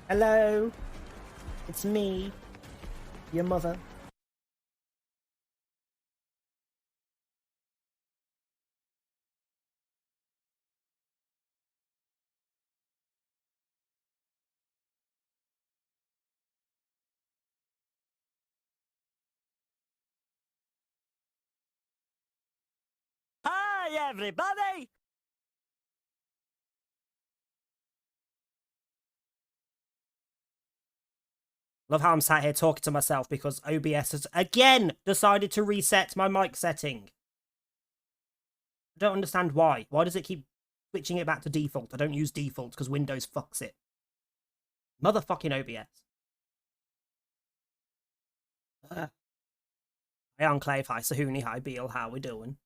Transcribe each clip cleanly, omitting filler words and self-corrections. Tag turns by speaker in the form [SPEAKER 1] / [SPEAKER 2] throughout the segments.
[SPEAKER 1] Hello, it's me, your mother. Hi, everybody! Love how I'm sat here talking to myself because OBS has again decided to reset my mic setting. I don't understand why. Why does it keep switching it back to default? I don't use default because Windows fucks it. Motherfucking OBS. Hi, Enclave. Hi, Sahuni. Hi, Beal. How we doing?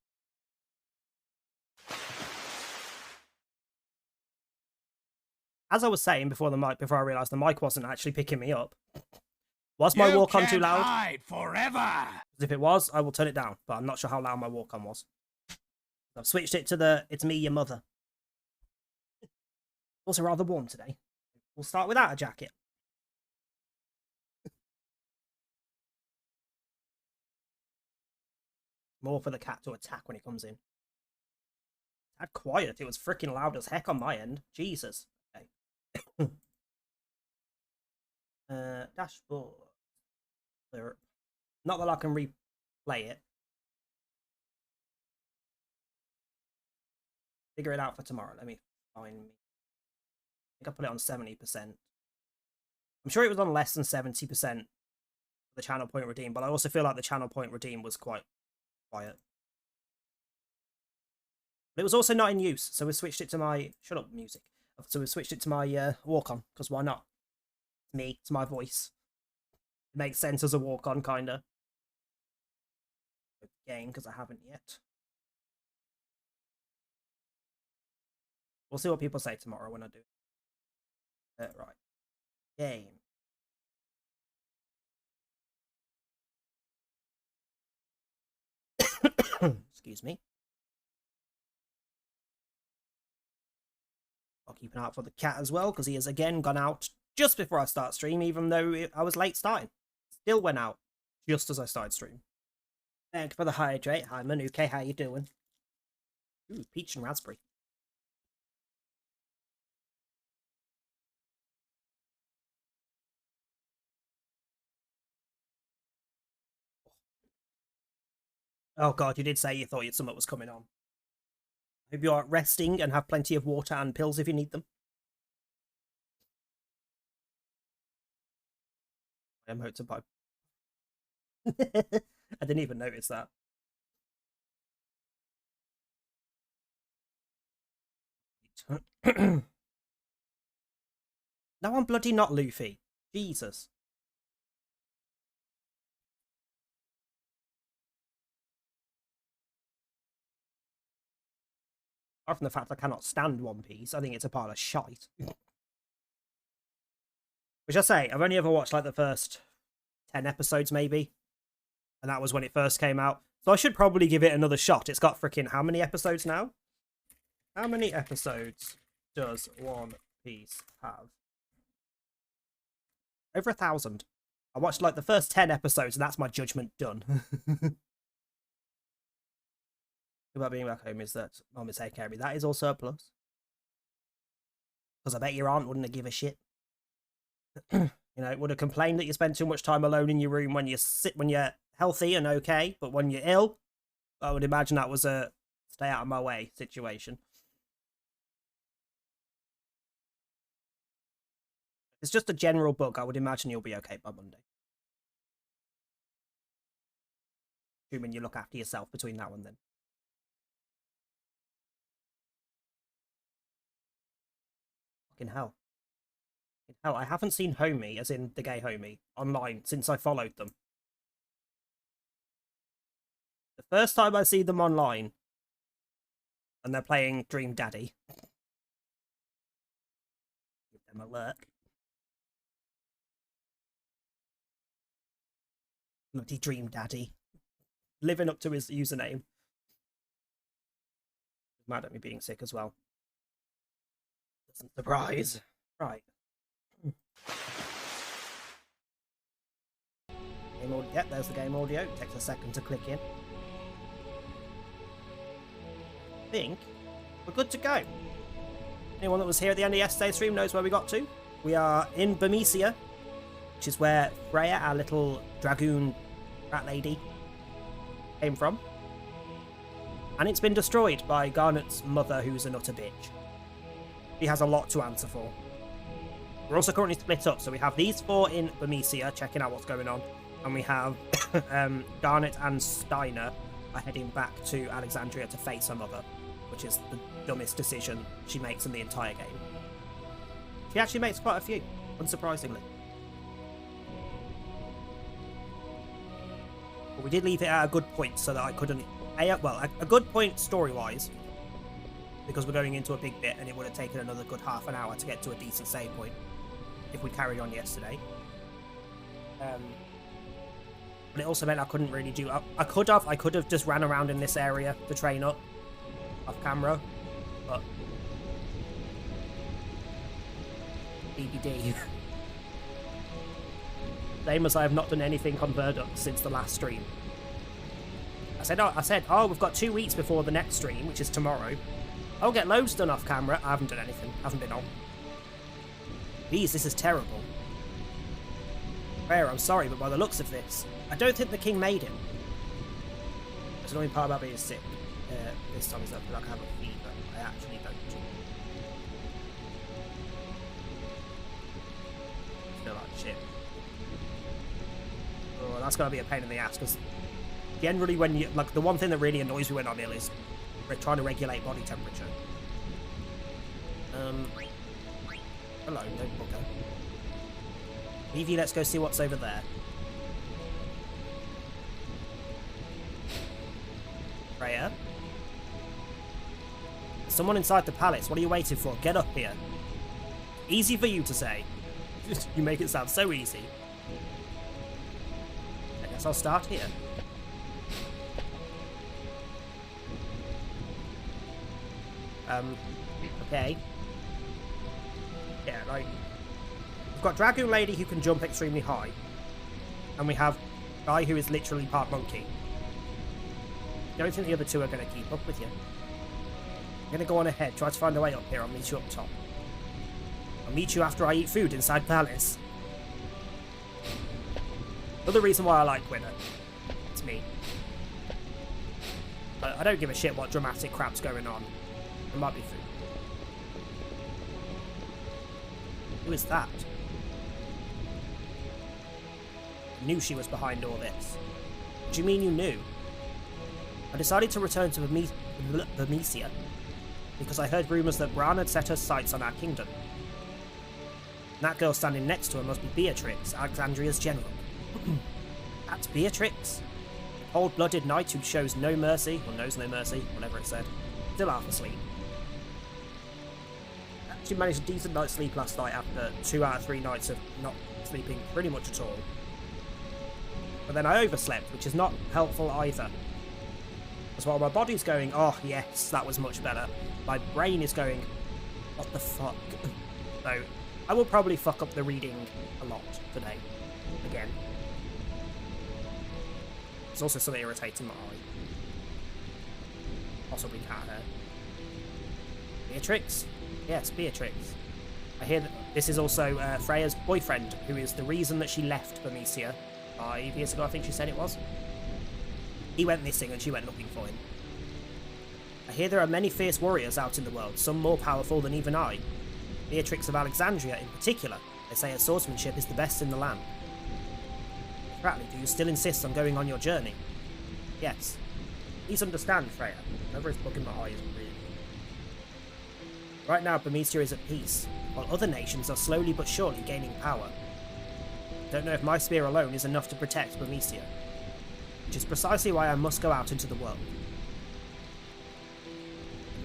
[SPEAKER 1] As I was saying before I realised the mic wasn't actually picking me up. Was my walk-on too loud?
[SPEAKER 2] Hide forever.
[SPEAKER 1] If it was, I will turn it down, but I'm not sure how loud my walk-on was. I've switched it to the "It's me, your mother." Also rather warm today. We'll start without a jacket. More for the cat to attack when it comes in. That quiet. It was freaking loud as heck on my end. Jesus. Okay. Dashboard. Not that I can replay it. Figure it out for tomorrow. Let me find me. I think I put it on 70%. I'm sure it was on less than 70% the channel point redeem, but I also feel like the channel point redeem was quite quiet. But it was also not in use, so we switched it to my... Shut up, music. So we switched it to my walk-on, because why not? It's me, it's my voice. It makes sense as a walk-on, kinda. Game, because I haven't yet. We'll see what people say tomorrow when I do. Right. Game. Excuse me. I'll keep an eye out for the cat as well, because he has again gone out just before I start stream, even though I was late starting. Still went out just as I started stream. Thank you for the hydrate. Hi, Manuke. How you doing? Ooh, peach and raspberry. Oh god, you did say you thought something was coming on. Hope you are resting and have plenty of water and pills if you need them. I am hoping to buy. I didn't even notice that. No, I'm bloody not Luffy. Jesus. Apart from the fact I cannot stand One Piece, I think it's a pile of shite. Which I say, I've only ever watched like the first 10 episodes maybe. And that was when it first came out. So I should probably give it another shot. It's got freaking how many episodes now? How many episodes does One Piece have? Over 1,000. I watched like the first 10 episodes and that's my judgment done. About being back home is that Mom is taking care of me. That is also a plus. Because I bet your aunt wouldn't give a shit. You know, would have complained that you spend too much time alone in your room when you're healthy and okay, but when you're ill, I would imagine that was a stay out of my way situation. If it's just a general bug, I would imagine you'll be okay by Monday. Assuming you look after yourself between now and then. Fucking hell. Hell, I haven't seen Homie, as in the gay Homie, online since I followed them. The first time I see them online, and they're playing Dream Daddy. Give them a lurk. Bloody Dream Daddy. Living up to his username. He's mad at me being sick as well. Doesn't surprise. Right. Game audio. Yep, there's the game audio. It takes a second to click in. I think we're good to go. Anyone that was here at the end of yesterday's stream knows where we got to. We are in Burmecia, which is where Freya, our little dragoon rat lady, came from. And it's been destroyed by Garnet's mother, who's an utter bitch. He has a lot to answer for. We're also currently split up, so we have these four in Burmecia, checking out what's going on. And we have Garnet and Steiner are heading back to Alexandria to face her mother, which is the dumbest decision she makes in the entire game. She actually makes quite a few, unsurprisingly. But we did leave it at a good point so that I couldn't... a good point story-wise, because we're going into a big bit and it would have taken another good half an hour to get to a decent save point if we carried on yesterday. But it also meant I couldn't really do... I could have just ran around in this area to train up off camera, but BBD. Same as I have not done anything on Verdux since the last stream. I said, oh, we've got 2 weeks before the next stream, which is tomorrow. I'll get loads done off camera. I haven't done anything. I haven't been on. Please, this is terrible. Rare, I'm sorry, but by the looks of this, I don't think the king made him. There's an annoying part about being sick. This time is up, like I have a fever. I actually don't. I feel like shit. Oh, that's gonna be a pain in the ass, because generally when you... Like, the one thing that really annoys me when I'm ill is trying to regulate body temperature. Hello, no bugger. Evie, let's go see what's over there. Freya? There's someone inside the palace. What are you waiting for? Get up here. Easy for you to say. You make it sound so easy. I guess I'll start here. Okay. Yeah, like... We've got Dragoon Lady who can jump extremely high. And we have Guy who is literally part monkey. I don't think the other two are going to keep up with you. I'm going to go on ahead, try to find a way up here. I'll meet you up top. I'll meet you after I eat food inside Palace. Another reason why I like Winner. It's me. I don't give a shit what dramatic crap's going on. It might be food. Who is that? I knew she was behind all this. What do you mean you knew? I decided to return to Burmecia because I heard rumours that Bran had set her sights on our kingdom. And that girl standing next to her must be Beatrix, Alexandria's general. That's Beatrix? A cold-blooded knight who shows no mercy, or knows no mercy, whatever it said. Still half asleep. She managed a decent night's sleep last night after 2 out of 3 nights of not sleeping pretty much at all. But then I overslept, which is not helpful either. As while my body's going, oh yes, that was much better, my brain is going, what the fuck? So, I will probably fuck up the reading a lot today. Again. There's also something irritating my eye. Possibly cat hair. Beatrix? Yes, Beatrix. I hear that this is also Freya's boyfriend, who is the reason that she left Burmecia 5 years ago, I think she said it was. He went missing and she went looking for him. I hear there are many fierce warriors out in the world, some more powerful than even I. Beatrix of Alexandria in particular. They say her swordsmanship is the best in the land. Fratley, do you still insist on going on your journey? Yes. Please understand, Freya. Whoever is bugging my eye is really... Right now, Burmecia is at peace, while other nations are slowly but surely gaining power. I don't know if my spear alone is enough to protect Burmecia, which is precisely why I must go out into the world.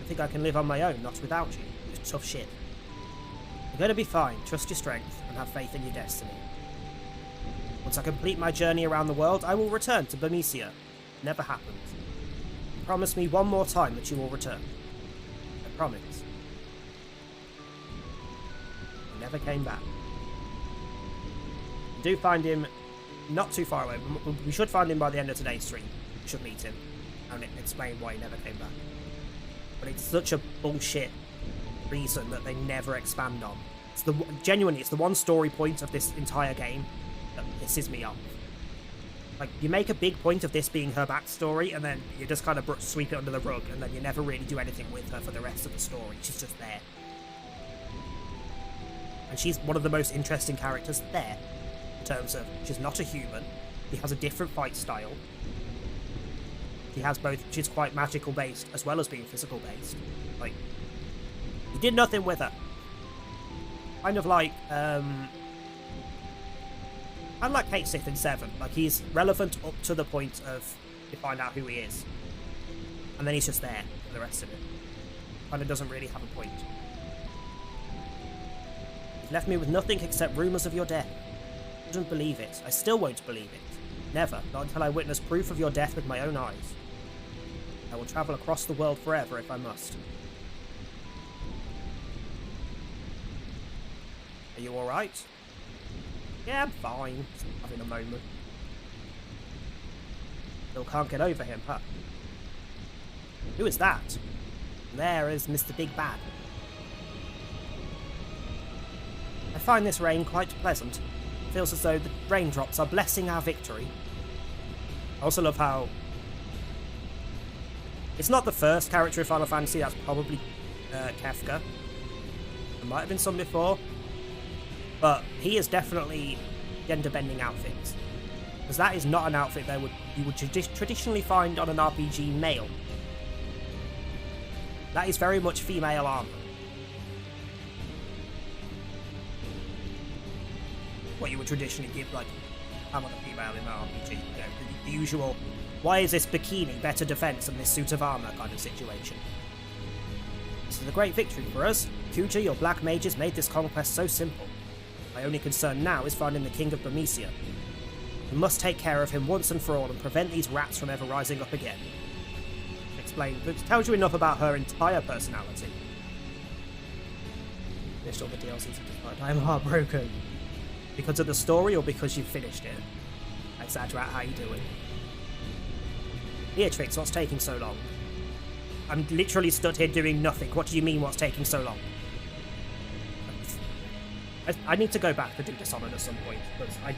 [SPEAKER 1] I think I can live on my own, not without you. It's tough shit. You're going to be fine, trust your strength, and have faith in your destiny. Once I complete my journey around the world, I will return to Burmecia. Never happened. Promise me one more time that you will return. I promise. He never came back. I do find him not too far away. We should find him by the end of today's stream. We should meet him and explain why he never came back. But it's such a bullshit reason that they never expand on. It's genuinely, it's the one story point of this entire game that pisses me off. Like, you make a big point of this being her backstory, and then you just kind of sweep it under the rug, and then you never really do anything with her for the rest of the story. She's just there. And she's one of the most interesting characters there, in terms of she's not a human, she has a different fight style, she has both, she's quite magical based as well as being physical based. Like, you did nothing with her. Kind of like, I'd like Cait Sith in 7. Like, he's relevant up to the point of you find out who he is. And then he's just there for the rest of it. Kind of doesn't really have a point. You've left me with nothing except rumours of your death. I wouldn't believe it. I still won't believe it. Never. Not until I witness proof of your death with my own eyes. I will travel across the world forever if I must. Are you alright? Yeah, I'm fine. Just having a moment. Still can't get over him, huh? Who is that? There is Mr. Big Bad. I find this rain quite pleasant. It feels as though the raindrops are blessing our victory. I also love how... It's not the first character in Final Fantasy, that's probably Kefka. There might have been some before. But he is definitely gender-bending outfits. Because that is not an outfit you would traditionally find on an RPG male. That is very much female armor. What you would traditionally give, like, I'm on a female in an RPG. You know, the usual, why is this bikini better defense than this suit of armor kind of situation. This is a great victory for us. Kuja, your black mages made this conquest so simple. My only concern now is finding the King of Burmecia. We must take care of him once and for all and prevent these rats from ever rising up again. Explain, but it tells you enough about her entire personality. Finished all the DLCs at this point. I am heartbroken. Because of the story or because you've finished it? Exaggerate, how you doing? Beatrix, what's taking so long? I'm literally stood here doing nothing. What do you mean what's taking so long? I need to go back to do Dishonored at some point, because I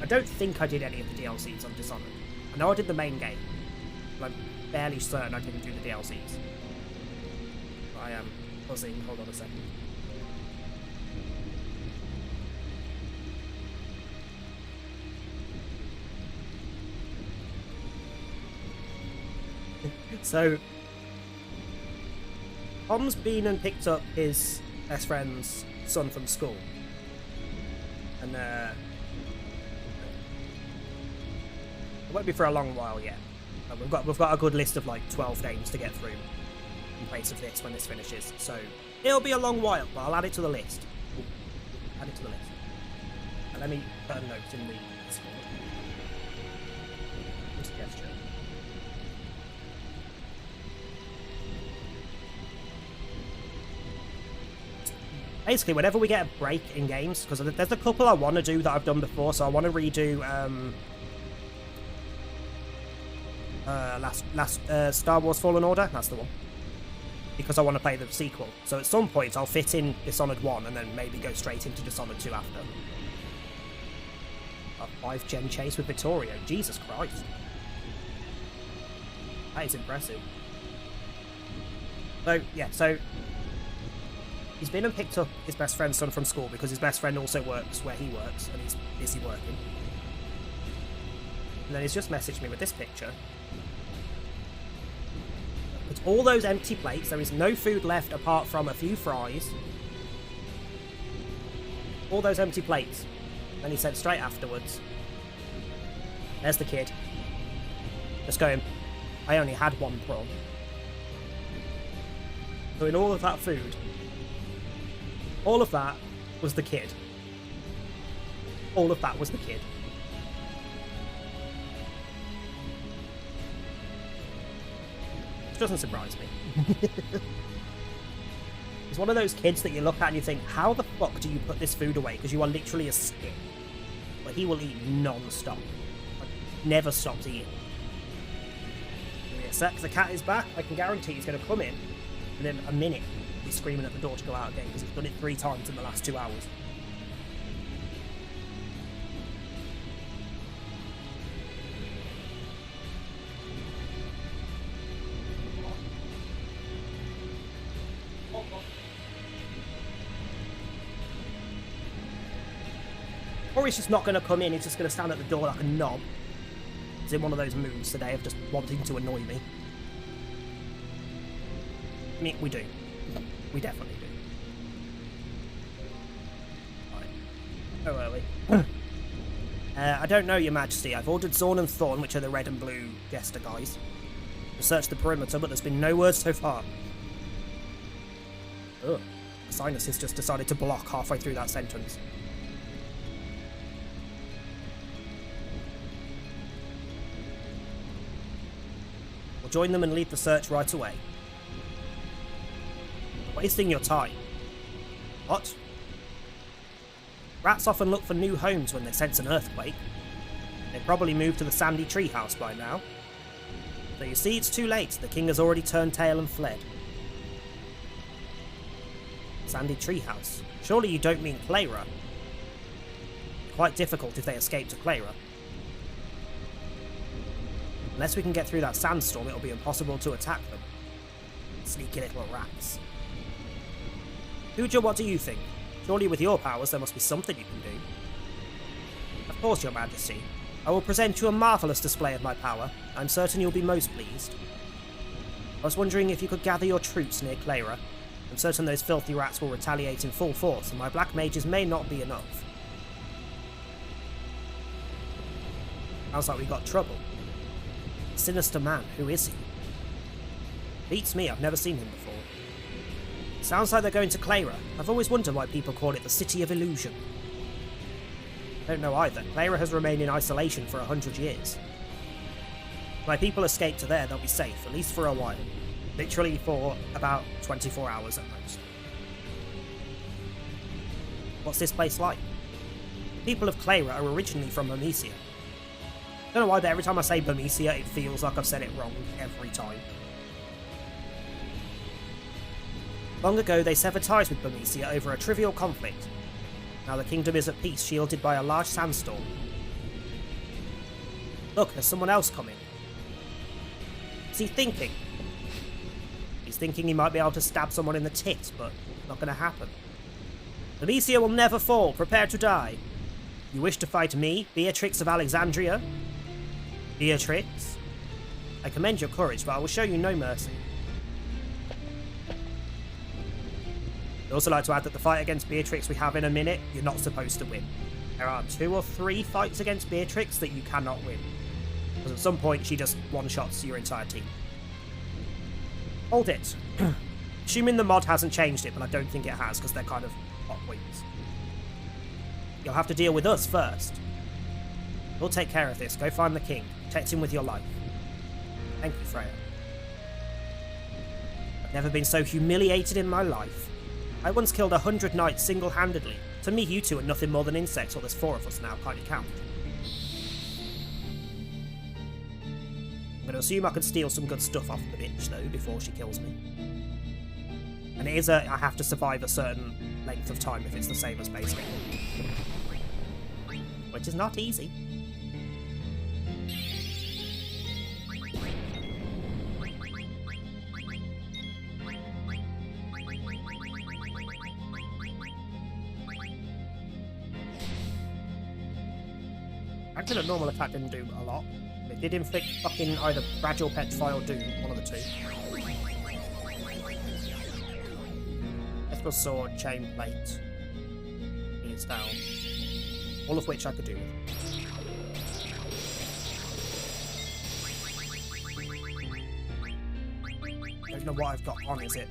[SPEAKER 1] don't think I did any of the DLCs on Dishonored. I know I did the main game, but I'm fairly certain I didn't do the DLCs. I am buzzing, hold on a second. So, Tom's been and picked up his best friend's son from school, and it won't be for a long while yet. We've got a good list of like 12 games to get through in place of this when this finishes, so it'll be a long while, but I'll add it to the list. Add it to the list. And let me put a note in the Discord. Suggestion. Basically, whenever we get a break in games, because there's a couple I want to do that I've done before, so I want to redo Star Wars Fallen Order, that's the one, because I want to play the sequel. So at some point I'll fit in Dishonored 1 and then maybe go straight into Dishonored 2 after. A 5-gen chase with Vittorio, Jesus Christ. That is impressive. So, yeah, so he's been and picked up his best friend's son from school because his best friend also works where he works and he's busy working. And then he's just messaged me with this picture. But all those empty plates, there is no food left apart from a few fries. All those empty plates. And he said straight afterwards, there's the kid. Just going, I only had one prawn. So in all of that food, all of that was the kid. All of that was the kid. Which doesn't surprise me. He's one of those kids that you look at and you think, how the fuck do you put this food away? Because you are literally a skit. but he will eat non-stop. Like, never stops eating. Give me a sec, the cat is back. I can guarantee he's going to come in, and in a minute he's screaming at the door to go out again because he's done it 3 times in the last 2 hours. Or he's just not going to come in, he's just going to stand at the door like a knob. He's in one of those moods today of just wanting to annoy me. I mean, we do. We definitely do. Right. Where were we? I don't know, Your Majesty. I've ordered Zorn and Thorn, which are the red and blue jester guys, to search the perimeter, but there's been no word so far. Ugh. Sinus has just decided to block halfway through that sentence. Join them and lead the search right away. Wasting your time. What? Rats often look for new homes when they sense an earthquake. They probably moved to the sandy treehouse by now. So you see, it's too late. The king has already turned tail and fled. Sandy treehouse. Surely you don't mean Clara. Quite difficult if they escape to Clara. Unless we can get through that sandstorm, it'll be impossible to attack them. Sneaky little rats. Huja, what do you think? Surely with your powers there must be something you can do. Of course, Your Majesty. I will present you a marvellous display of my power. I'm certain you'll be most pleased. I was wondering if you could gather your troops near Clara. I'm certain those filthy rats will retaliate in full force, and my black mages may not be enough. Sounds like we got trouble. Sinister man, who is he? Beats me, I've never seen him before. Sounds like they're going to Clara. I've always wondered why people call it the City of Illusion. I don't know either. Clara has remained in isolation for 100 years. If my people escape to there, they'll be safe, at least for a while. Literally for about 24 hours at most. What's this place like? The people of Clara are originally from Bermesia. I don't know why, but every time I say Bermesia, it feels like I've said it wrong every time. Long ago, they severed ties with Bermesia over a trivial conflict. Now the kingdom is at peace, shielded by a large sandstorm. Look, there's someone else coming. What's he thinking? He's thinking he might be able to stab someone in the tit, but it's not going to happen. Bermesia will never fall. Prepare to die. You wish to fight me, Beatrix of Alexandria? Beatrix? I commend your courage, but I will show you no mercy. I'd also like to add that the fight against Beatrix we have in a minute, you're not supposed to win. There are 2 or 3 fights against Beatrix that you cannot win. Because at some point she just one-shots your entire team. Hold it. Assuming the mod hasn't changed it, but I don't think it has, because they're kind of hot wings. You'll have to deal with us first. We'll take care of this. Go find the king. Protect him with your life. Thank you, Freya. I've never been so humiliated in my life. I once killed 100 knights single-handedly. To me, you two are nothing more than insects, or there's 4 of us now, can't you count? I'm going to assume I can steal some good stuff off the bitch, though, before she kills me. And it is I have to survive a certain length of time if it's the same as base game. Which is not easy. Actually, a normal attack didn't do a lot. It did inflict fucking either Fragile Petrify or Doom, one of the 2. Esper Sword, Chain Plate. It's down. All of which I could do with. I don't know what I've got on, is it?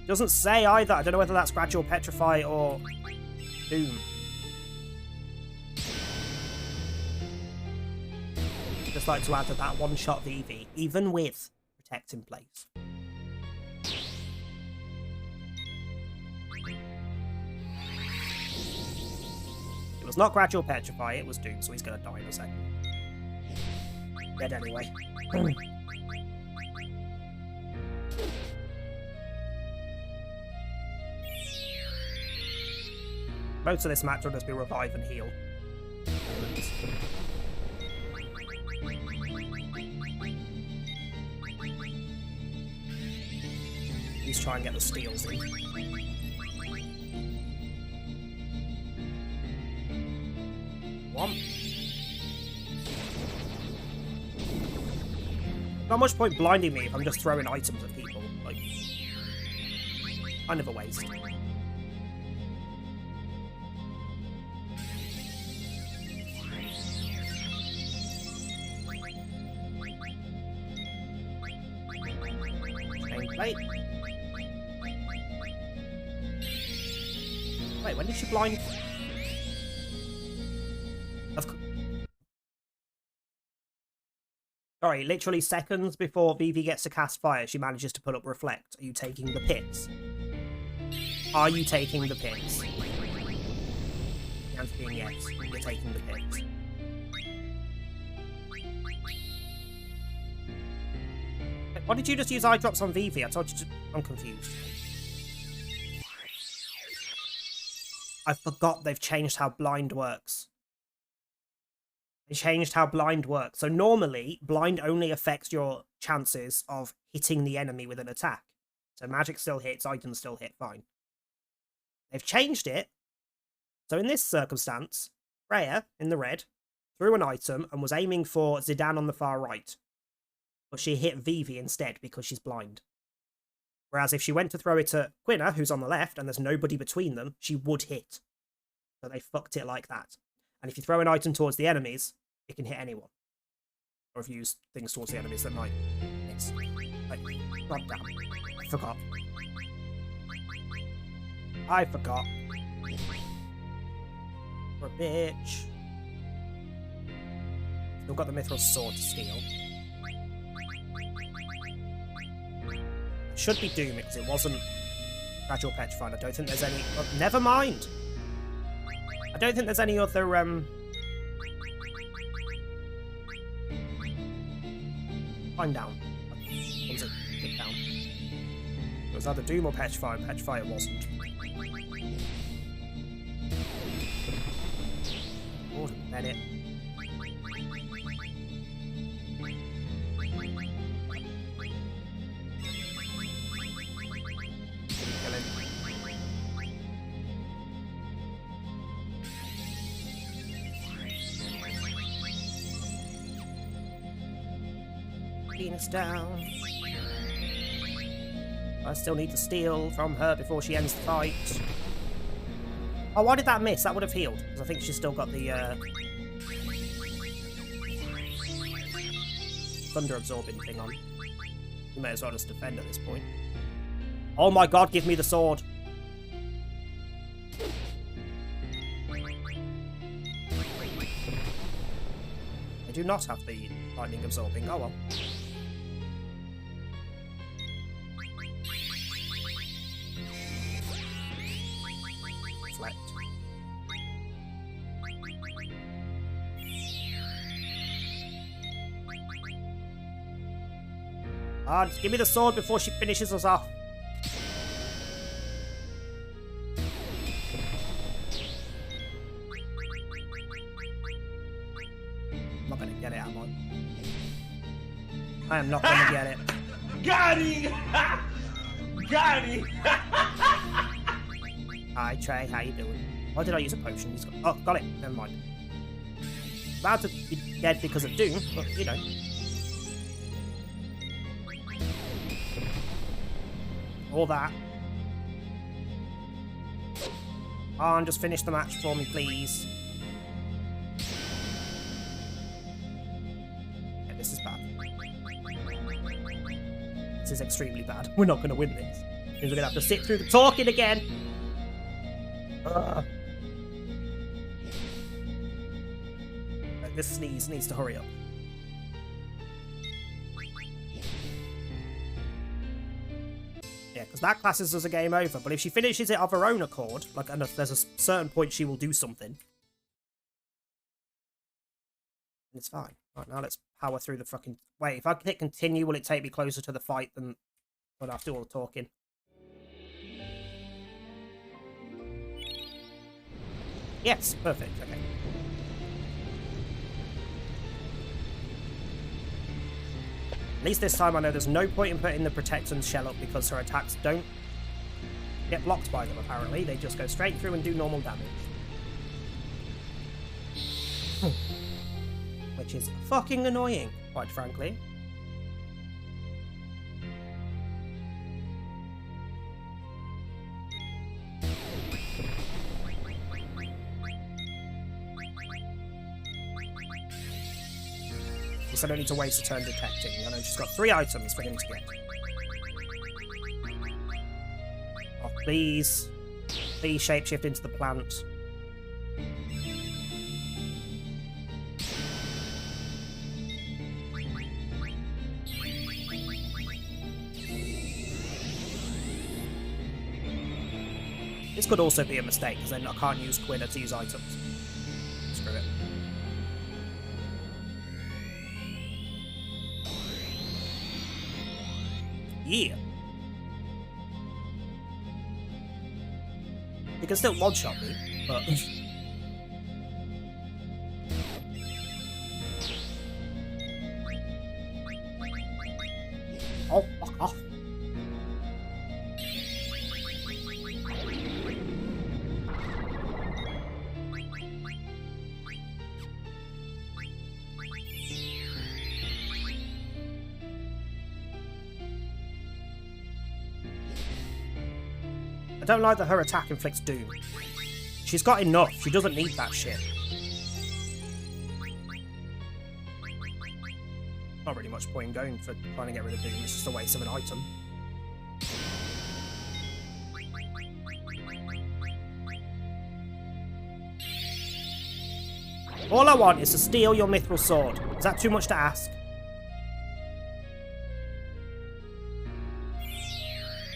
[SPEAKER 1] Doesn't say either. I don't know whether that's Fragile Petrify or Doom. Just like to add that one-shot VV, even with Protect in place. It was not Gradual Petrify, it was Doom, so he's gonna die in a second. Dead anyway. Most of this match will just be revive and heal. Please try and get the steals in. One. Not much point blinding me if I'm just throwing items at people. Like, kind of a waste. Wait. Wait, when did she blind? Sorry, literally seconds before Vivi gets to cast fire, she manages to put up Reflect. Are you taking the pits? Are you taking the pits? The answer being yes, you're taking the pits. Why did you just use eye drops on Vivi? I told you to... I'm confused. I forgot they've changed how blind works. They changed how blind works. So normally, blind only affects your chances of hitting the enemy with an attack. So magic still hits, items still hit, fine. They've changed it. So in this circumstance, Freya, in the red, threw an item and was aiming for Zidane on the far right. But she hit Vivi instead because she's blind. Whereas if she went to throw it at Quina, who's on the left, and there's nobody between them, she would hit. So they fucked it like that. And if you throw an item towards the enemies, it can hit anyone. Or if you use things towards the enemies that might miss. Like, god damn. I forgot. I forgot. For a bitch. Still got the Mithril Sword to steal. It should be Doom because it wasn't Gradual Petrified. I don't think there's any... Oh, never mind! I don't think there's any other, Climb down. What was it? Click down. It was either Doom or Petrify, and Petrify it wasn't. Lord, Bennett. Kill him. Venus down. I still need to steal from her before she ends the fight. Oh, why did that miss? That would have healed. Because I think she's still got the thunder absorbing thing on. You may as well just defend at this point. Oh my god, give me the sword. I do not have the lightning absorbing. Oh well. Reflect. Ah, just give me the sword before she finishes us off. I'm not gonna get it, am I? I am not gonna get it.
[SPEAKER 2] Got him! Got him!
[SPEAKER 1] Hi Trey, how you doing? Why did I use a potion? Oh, got it. Never mind. About to be dead because of Doom, but you know. All that. Oh, and just finish the match for me, please. Yeah, this is bad. This is extremely bad. We're not going to win this. Means we're going to have to sit through the talking again. This sneeze needs to hurry up. Yeah, because that classes as a game over, but if she finishes it of her own accord, like, and if there's a certain point she will do something, It's fine. Right, now let's power through the fucking... Wait, if I click continue, will it take me closer to the fight than... But after all the talking. Yes, perfect. Okay. At least this time I know there's no point in putting the Protector's shell up because her attacks don't get blocked by them, apparently. They just go straight through and do normal damage. Which is fucking annoying, quite frankly. I don't need to waste a turn detecting. I know she's got 3 items for him to get. Oh, please. Please shapeshift into the plant. This could also be a mistake, because then I can't use Quina to use items. Screw it. Yeah. You can still one-shot me, but... Oh, fuck off. I don't like that her attack inflicts doom. She's got enough. She doesn't need that shit. Not really much point in going for trying to get rid of doom. It's just a waste of an item. All I want is to steal your mithril sword. Is that too much to ask?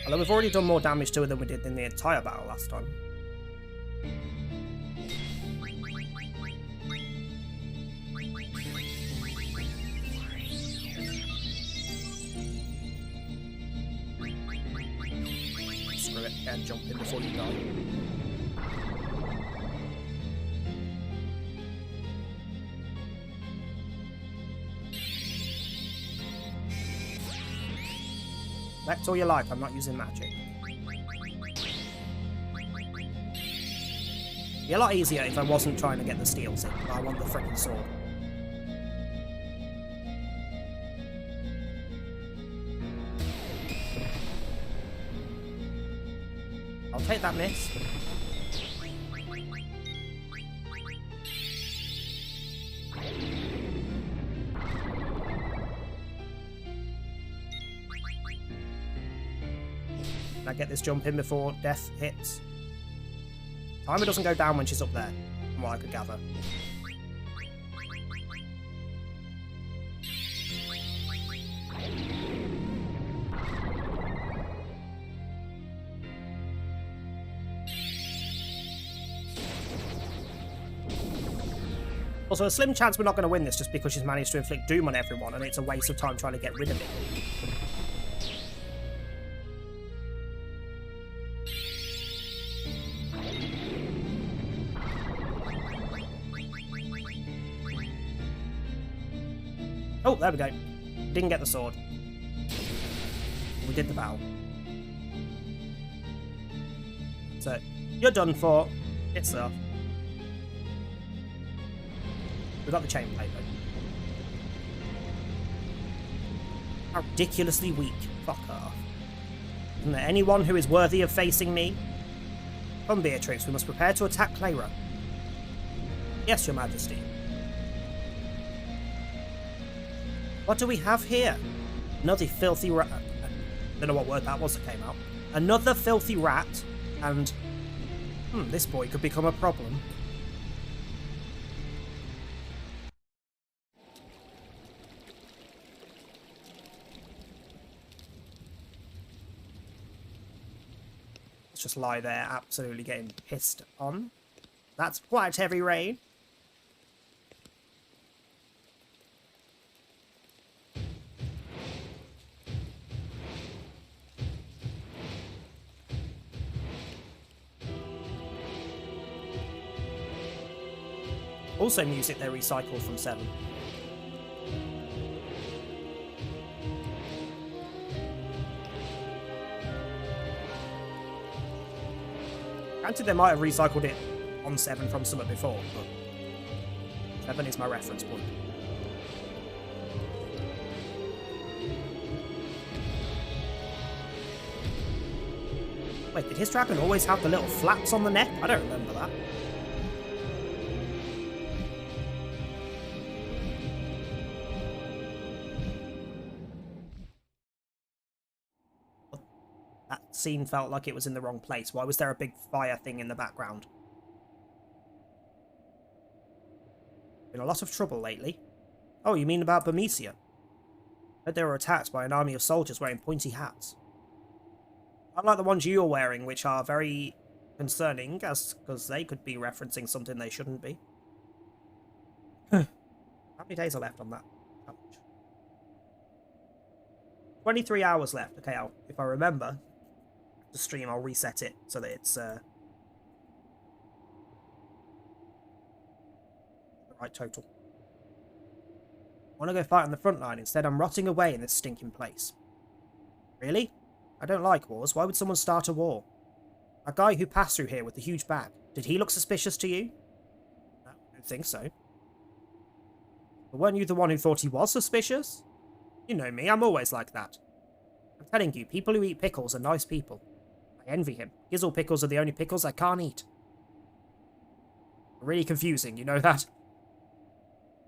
[SPEAKER 1] Although we've already done more damage to her than we did in the entire battle last time. Screw it, and jump in before you die. Collect all you like, I'm not using magic. It'd be a lot easier if I wasn't trying to get the steals in, but I want the freaking sword. I'll take that miss. I get this jump in before death hits. Timer doesn't go down when she's up there, from what I could gather. Also, a slim chance we're not going to win this just because she's managed to inflict doom on everyone, and it's a waste of time trying to get rid of it. Oh, there we go. Didn't get the sword. We did the battle. So, you're done for. It's off. We got the chain plate though. How ridiculously weak. Fuck off. Isn't there anyone who is worthy of facing me? Come, Beatrix, we must prepare to attack Clara. Yes, Your Majesty. What do we have here? Another filthy rat. I don't know what word that was that came out. Another filthy rat, and this boy could become a problem. Let's just lie there, absolutely getting pissed on. That's quite heavy rain. Also music they recycled from 7. Granted, they might have recycled it on 7 from something before, but 7 is my reference point. Wait, did his dragon always have the little flaps on the neck? I don't remember that. That scene felt like it was in the wrong place. Why was there a big fire thing in the background? Been a lot of trouble lately. Oh, you mean about Burmecia? Heard they were attacked by an army of soldiers wearing pointy hats. Unlike the ones you're wearing, which are very concerning, because they could be referencing something they shouldn't be. How many days are left on that? How much? 23 hours left. Okay, if I remember the stream, I'll reset it so that it's the right total. I want to go fight on the front line. Instead, I'm rotting away in this stinking place. Really? I don't like wars. Why would someone start a war? A guy who passed through here with the huge bag. Did he look suspicious to you? No, I don't think so. But weren't you the one who thought he was suspicious? You know me, I'm always like that. I'm telling you, people who eat pickles are nice people. I envy him. Gizzle pickles are the only pickles I can't eat. Really confusing, you know that?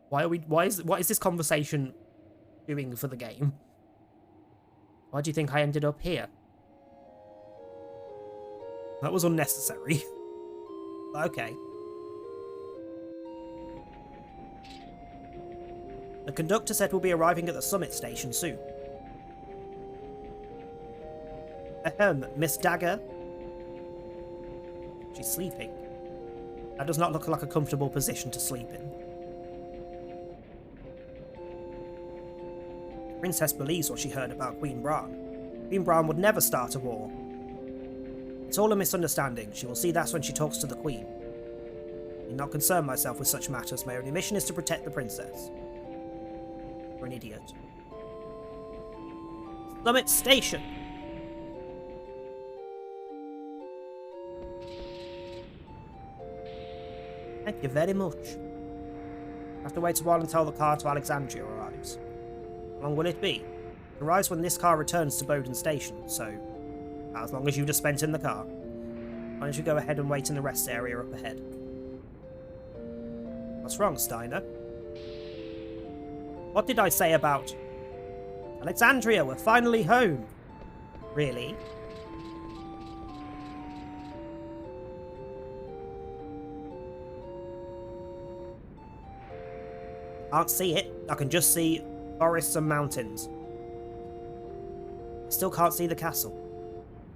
[SPEAKER 1] What is this conversation doing for the game? Why do you think I ended up here? That was unnecessary. Okay. The conductor said we'll be arriving at the summit station soon. Ahem, Miss Dagger. She's sleeping. That does not look like a comfortable position to sleep in. Princess believes what she heard about Queen Bran. Queen Bran would never start a war. It's all a misunderstanding. She will see that's when she talks to the Queen. I need not concern myself with such matters. My only mission is to protect the princess. You're an idiot. Summit Station! Thank you very much. I have to wait a while until the car to Alexandria arrives. How long will it be? It arrives when this car returns to Bowden Station, so as long as you just spent in the car. Why don't you go ahead and wait in the rest area up ahead? What's wrong, Steiner? What did I say about... Alexandria, we're finally home! Really? Can't see it. I can just see forests and mountains. I still can't see the castle.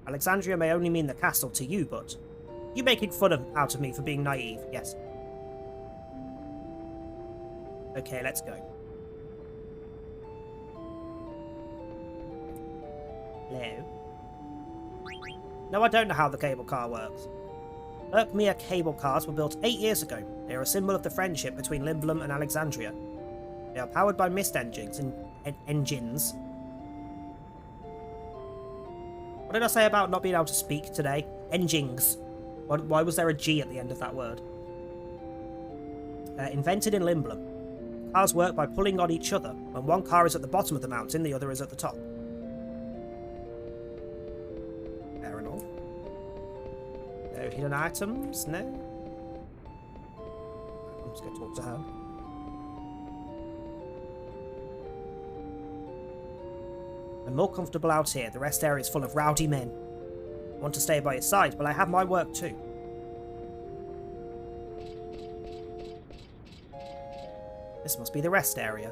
[SPEAKER 1] Alexandria may only mean the castle to you, but... You making fun out of me for being naive, yes. Okay, let's go. Hello? No, I don't know how the cable car works. Berkmere cable cars were built 8 years ago. They are a symbol of the friendship between Limblum and Alexandria. They are powered by mist engines engines. What did I say about not being able to speak today? Engines. Why was there a G at the end of that word? Invented in Limblum. Cars work by pulling on each other. When one car is at the bottom of the mountain, the other is at the top. Fair enough. No hidden items? No? I'm just going to talk to her. I'm more comfortable out here. The rest area is full of rowdy men. I want to stay by your side, but I have my work too. This must be the rest area.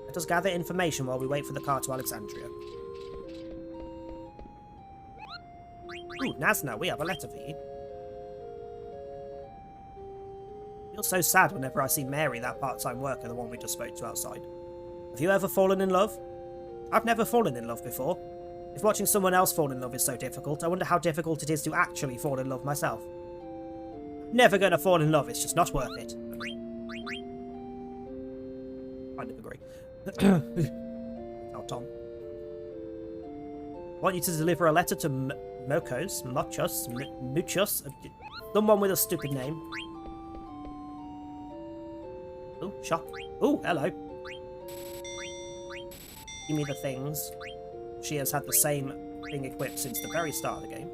[SPEAKER 1] Let us gather information while we wait for the car to Alexandria. Ooh, Nazna, we have a letter for you. I feel so sad whenever I see Mary, that part-time worker, the one we just spoke to outside. Have you ever fallen in love? I've never fallen in love before. If watching someone else fall in love is so difficult, I wonder how difficult it is to actually fall in love myself. I'm never going to fall in love, it's just not worth it. kind of agree. Tell Tom. I want you to deliver a letter to Muchos, someone with a stupid name. Oh, shop. Oh, hello. Give me the things. She has had the same thing equipped since the very start of the game.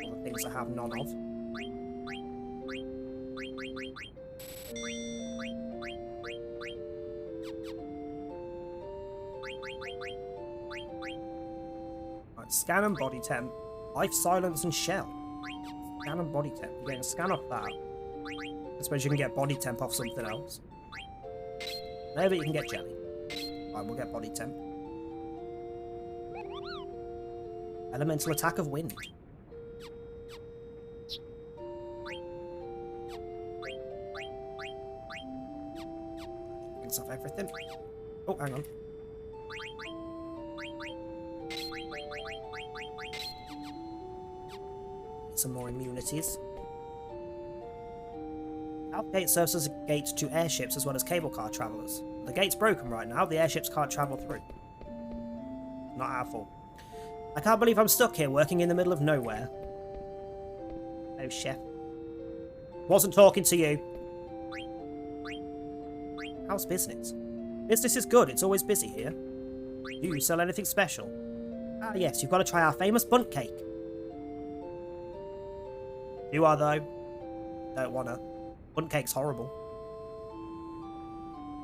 [SPEAKER 1] All the things I have none of. Right, scan and body temp. Life, silence, and shell. Scan and body temp. You're going to scan off that. I suppose you can get body temp off something else. Maybe you can get jelly. Right, we'll get body temp. Elemental attack of wind. Brings off everything. Oh, hang on. Some more immunities. Southgate serves as a gate to airships as well as cable car travellers. The gate's broken right now, the airships can't travel through. Not our fault. I can't believe I'm stuck here working in the middle of nowhere. Oh, chef. Wasn't talking to you. How's business? Business is good, it's always busy here. Do you sell anything special? Ah yes, you've got to try our famous bundt cake. You are though. Don't wanna. Bundt cake's horrible.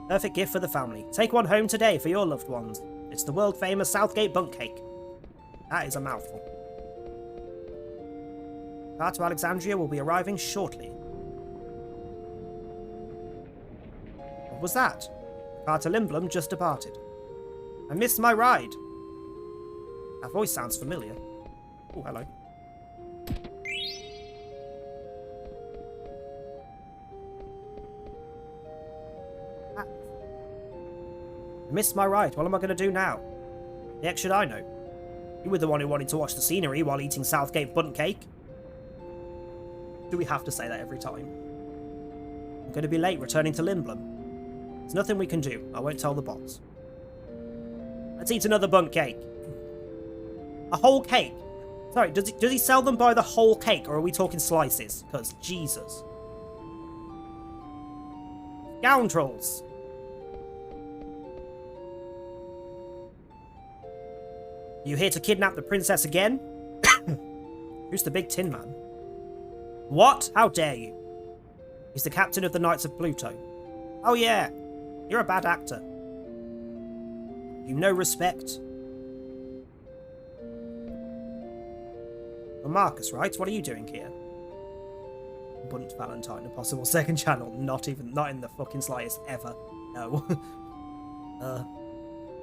[SPEAKER 1] Perfect gift for the family. Take one home today for your loved ones. It's the world famous Southgate bundt cake. That is a mouthful. Car to Alexandria will be arriving shortly. What was that? Car to Limblum just departed. I missed my ride. That voice sounds familiar. Oh, hello. I missed my ride. What am I going to do now? The heck should I know? You were the one who wanted to watch the scenery while eating Southgate bundt cake. Do we have to say that every time? I'm going to be late returning to Limblum. There's nothing we can do. I won't tell the boss. Let's eat another bundt cake. A whole cake? Sorry, does he sell them by the whole cake, or are we talking slices? Because, Jesus. Scoundrels! You here to kidnap the princess again? Who's the big tin man? What? How dare you? He's the captain of the Knights of Pluto. Oh yeah, you're a bad actor. You no respect. Well, Marcus, right? What are you doing here? Bundt Valentine, a possible second channel. Not in the fucking slightest ever. No.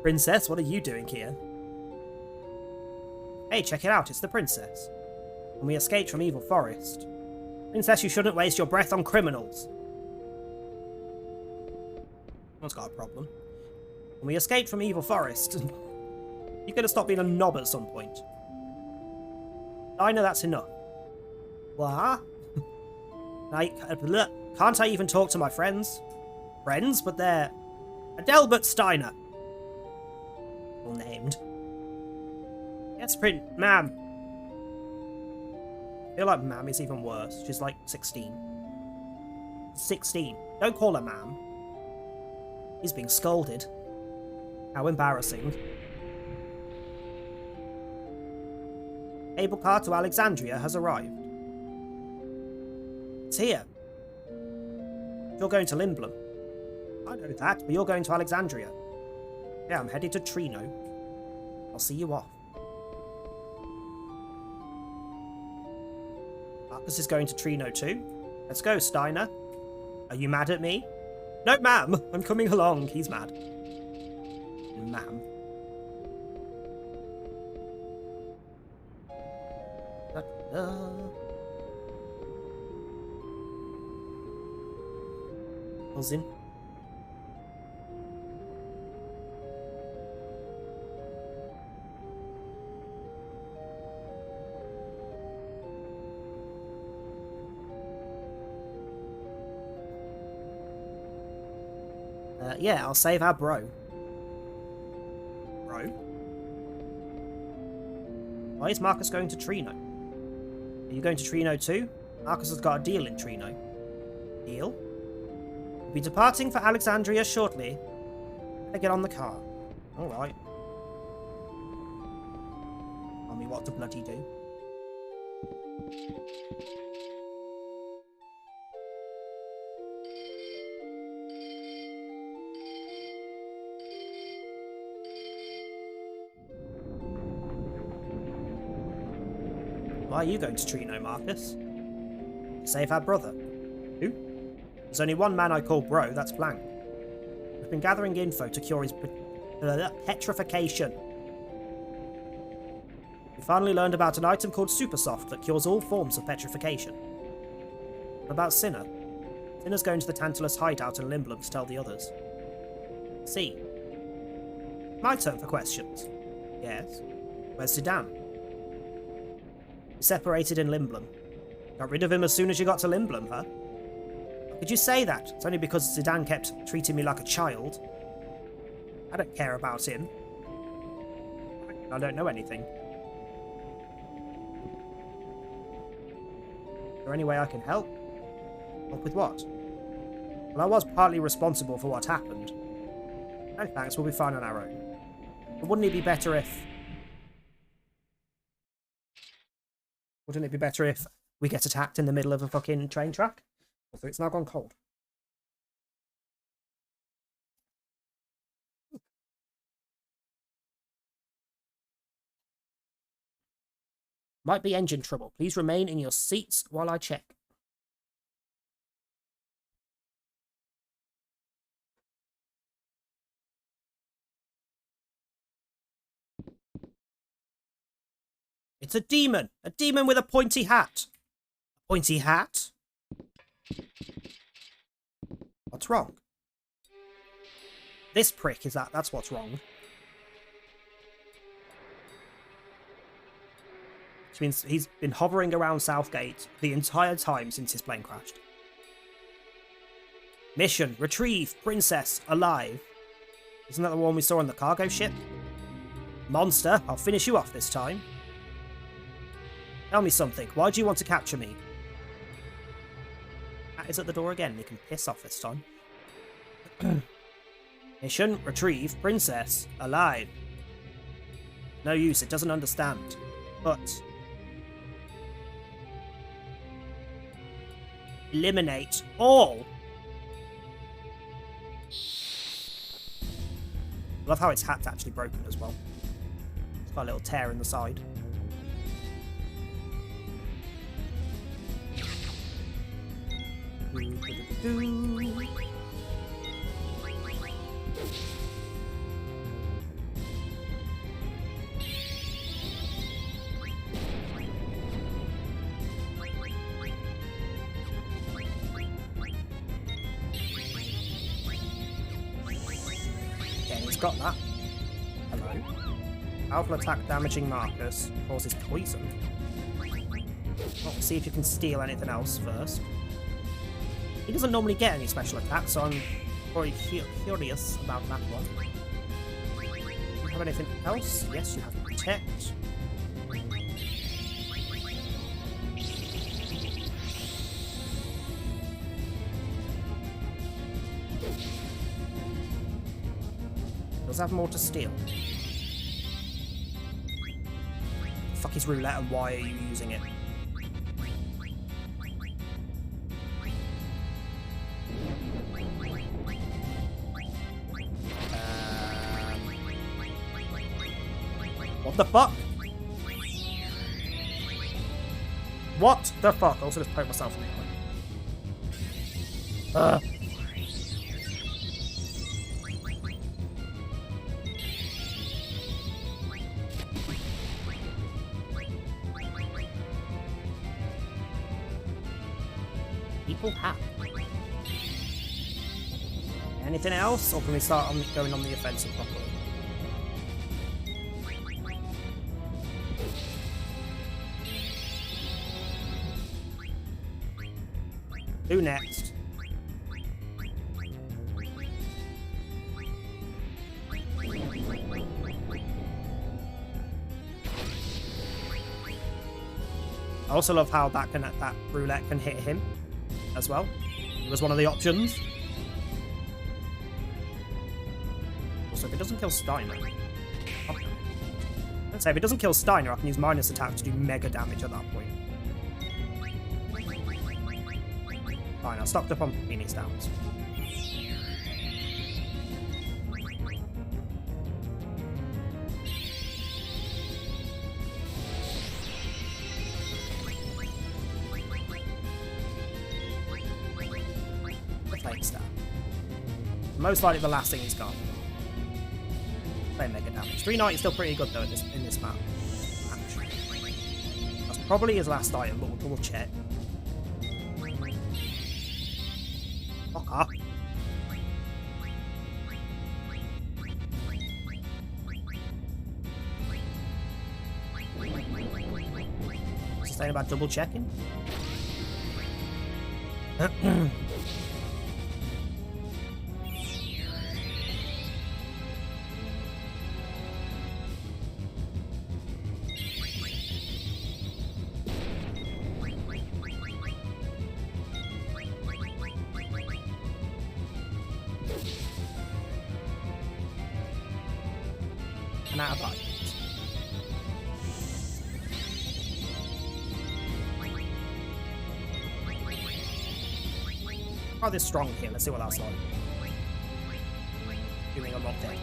[SPEAKER 1] Princess, what are you doing here? Hey, check it out, it's the princess. And we escaped from Evil Forest. Princess, you shouldn't waste your breath on criminals. Someone's got a problem. And we escaped from Evil Forest. You're gonna stop being a knob at some point. I know that's enough. What? Can't I even talk to my friends? Friends? But they're... Adelbert Steiner. Well named. Yes, ma'am. I feel like ma'am is even worse. She's like 16. 16. Don't call her ma'am. He's being scolded. How embarrassing. Cable car to Alexandria has arrived. It's here. You're going to Limblum. I know that, but you're going to Alexandria. Yeah, I'm headed to Trino. I'll see you off. Marcus is going to Trino too. Let's go, Steiner. Are you mad at me? No, ma'am. I'm coming along. He's mad. Ma'am. Buzzing. Yeah, I'll save our bro. Bro? Why is Marcus going to Trino? Are you going to Trino too? Marcus has got a deal in Trino. Deal? We'll be departing for Alexandria shortly. Better get on the car. Alright. Tell me what to bloody do. Why are you going to Trino, Marcus? To save our brother. Who? There's only one man I call bro, that's Blank. We've been gathering info to cure his petrification. We finally learned about an item called Supersoft that cures all forms of petrification. What about Cinna? Cinna's going to the Tantalus hideout in Limblum to tell the others. C. My turn for questions. Yes. Where's Zidane? Separated in Limblum. Got rid of him as soon as you got to Limblum, huh? How could you say that? It's only because Zidane kept treating me like a child. I don't care about him. I don't know anything. Is there any way I can help? Help with what? Well, I was partly responsible for what happened. No thanks, we'll be fine on our own. But wouldn't it be better if... Wouldn't it be better if we get attacked in the middle of a fucking train track? Also, it's now gone cold. Might be engine trouble. Please remain in your seats while I check. It's a demon! A demon with a pointy hat! A pointy hat? What's wrong? This prick is that's what's wrong. Which means he's been hovering around Southgate the entire time since his plane crashed. Mission, retrieve Princess alive. Isn't that the one we saw on the cargo ship? Monster, I'll finish you off this time. Tell me something, why do you want to capture me? Cat is at the door again, he can piss off this time. Mission, retrieve Princess alive. No use, it doesn't understand. But... eliminate all! I love how its hat's actually broken as well. It's got a little tear in the side. Got that. Hello. Powerful attack damaging Marcus causes poison. Well, see if you can steal anything else first. He doesn't normally get any special attacks, so I'm very curious about that one. Do you have anything else? Yes, you have Protect. Does have more to steal. Fuck is roulette and why are you using it? What the fuck? What the fuck? I also just poked myself in the eye. Hat. Anything else, or can we start on going on the offensive properly? Who next? I also love how that roulette can hit him as well. It was one of the options. Also, if it doesn't kill Steiner... Let's say if it doesn't kill Steiner, I can use minus attack to do mega damage at that point. Fine, I stocked up on Phoenix Downs. The Flame Stab. Most likely the last thing he's got. Play mega damage. 390 is still pretty good though in this map. Actually. That's probably his last item, but we'll double check. Fuck off. What's he saying about double checking? And out of items. Oh, this strong here. Let's see what that's like. Doing a lot dead.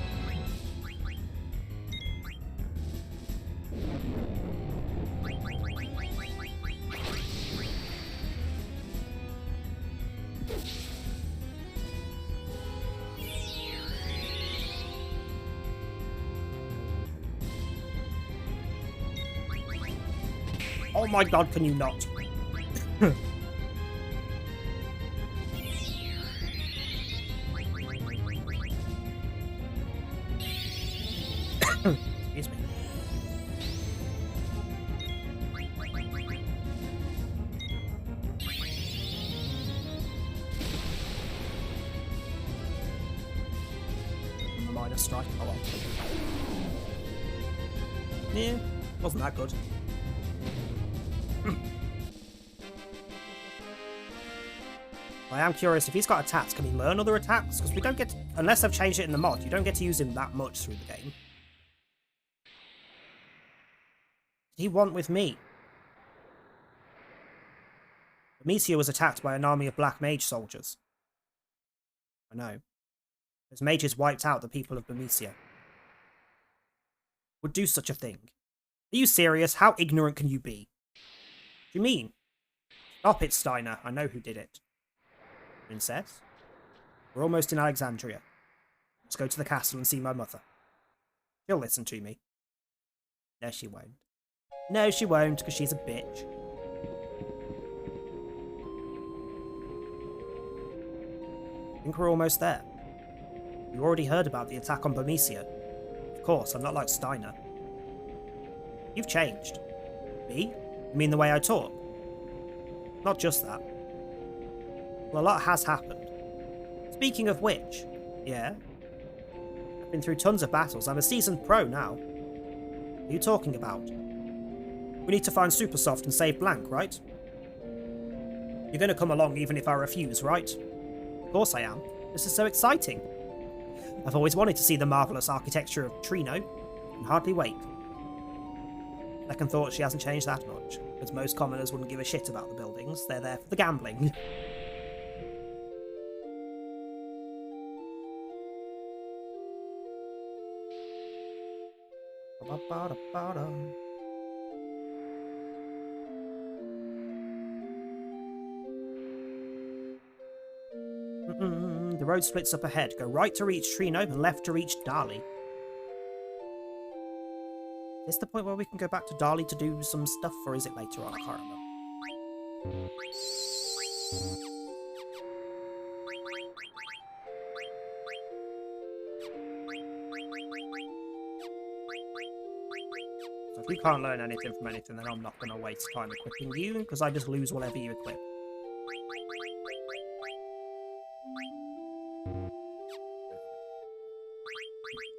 [SPEAKER 1] Oh my god, can you not? Excuse me. Minus strike. Oh well. Yeah, wasn't that good. I am curious if he's got attacks, can he learn other attacks? Because we don't get to, unless they've changed it in the mod, you don't get to use him that much through the game. What did he want with me? Amicia was attacked by an army of black mage soldiers. I know. Those mages wiped out the people of Bermesia. Would do such a thing. Are you serious? How ignorant can you be? What do you mean? Stop it, Steiner. I know who did it. Princess? We're almost in Alexandria. Let's go to the castle and see my mother. She'll listen to me. No, she won't. No, she won't, because she's a bitch. I think we're almost there. You already heard about the attack on Bermesia. Of course, I'm not like Steiner. You've changed. Me? You mean the way I talk? Not just that. Well, a lot has happened. Speaking of which, yeah? I've been through tons of battles. I'm a seasoned pro now. What are you talking about? We need to find Supersoft and save Blank, right? You're gonna come along even if I refuse, right? Of course I am. This is so exciting. I've always wanted to see the marvellous architecture of Trino. I can hardly wait. Second thought, she hasn't changed that much, because most commoners wouldn't give a shit about the buildings. They're there for the gambling. The road splits up ahead. Go right to reach Trino and left to reach Dali. Is this the point where we can go back to Dali to do some stuff, or is it later on? I can't remember. So if you can't learn anything from anything, then I'm not going to waste time equipping you, because I just lose whatever you equip.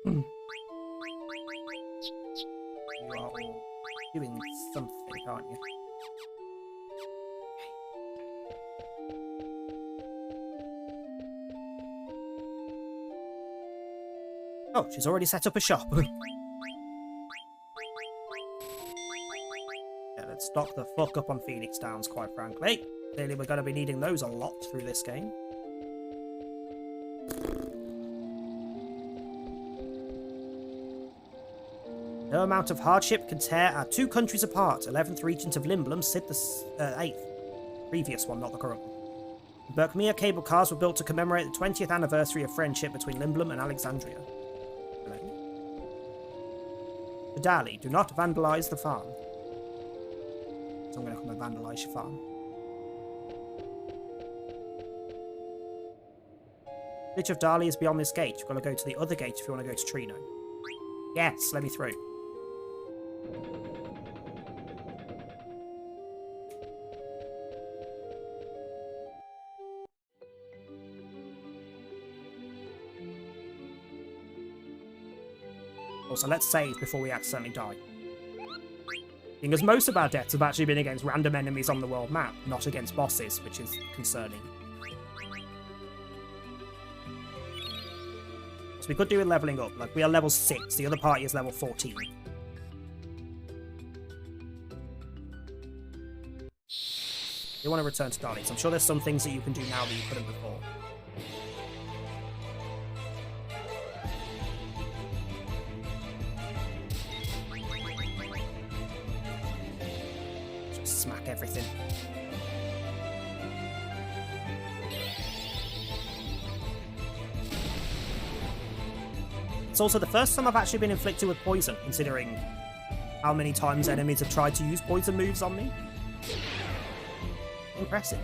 [SPEAKER 1] You are all doing something, aren't you? Oh, she's already set up a shop. Yeah, let's stock the fuck up on Phoenix Downs, quite frankly. Clearly we're going to be needing those a lot through this game. No amount of hardship can tear our two countries apart. 11th Regent of Limblum, Sid the 8th. Previous one, not the current one. The Berkmere cable cars were built to commemorate the 20th anniversary of friendship between Limblum and Alexandria. Vidali, do not vandalise the farm. So I'm going to come and vandalise your farm. Village of Dali is beyond this gate. You've got to go to the other gate if you want to go to Trino. Yes, let me through. Also, let's save before we accidentally die. Because most of our deaths have actually been against random enemies on the world map, not against bosses, which is concerning. So we could do with leveling up. Like, we are level 6, the other party is level 14. You want to return to Dali, so I'm sure there's some things that you can do now that you couldn't before. Just smack everything. It's also the first time I've actually been inflicted with poison, considering how many times enemies have tried to use poison moves on me. Impressive.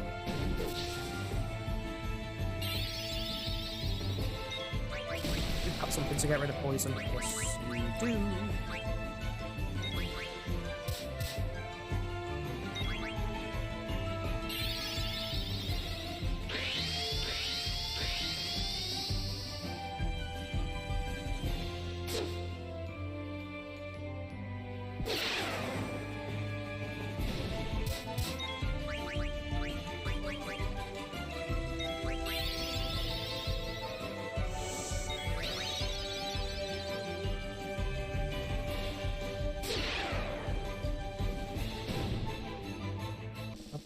[SPEAKER 1] You've got something to get rid of poison. Yes, you do.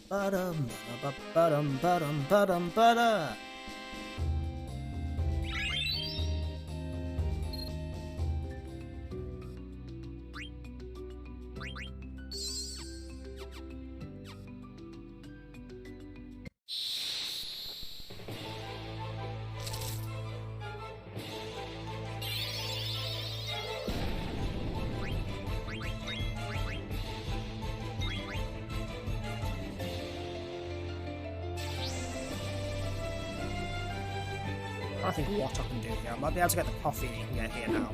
[SPEAKER 1] Ba-dum, ba-dum, ba-dum, ba-dum, ba-da. I think what I can do here. I might be able to get the coffee you can get here now.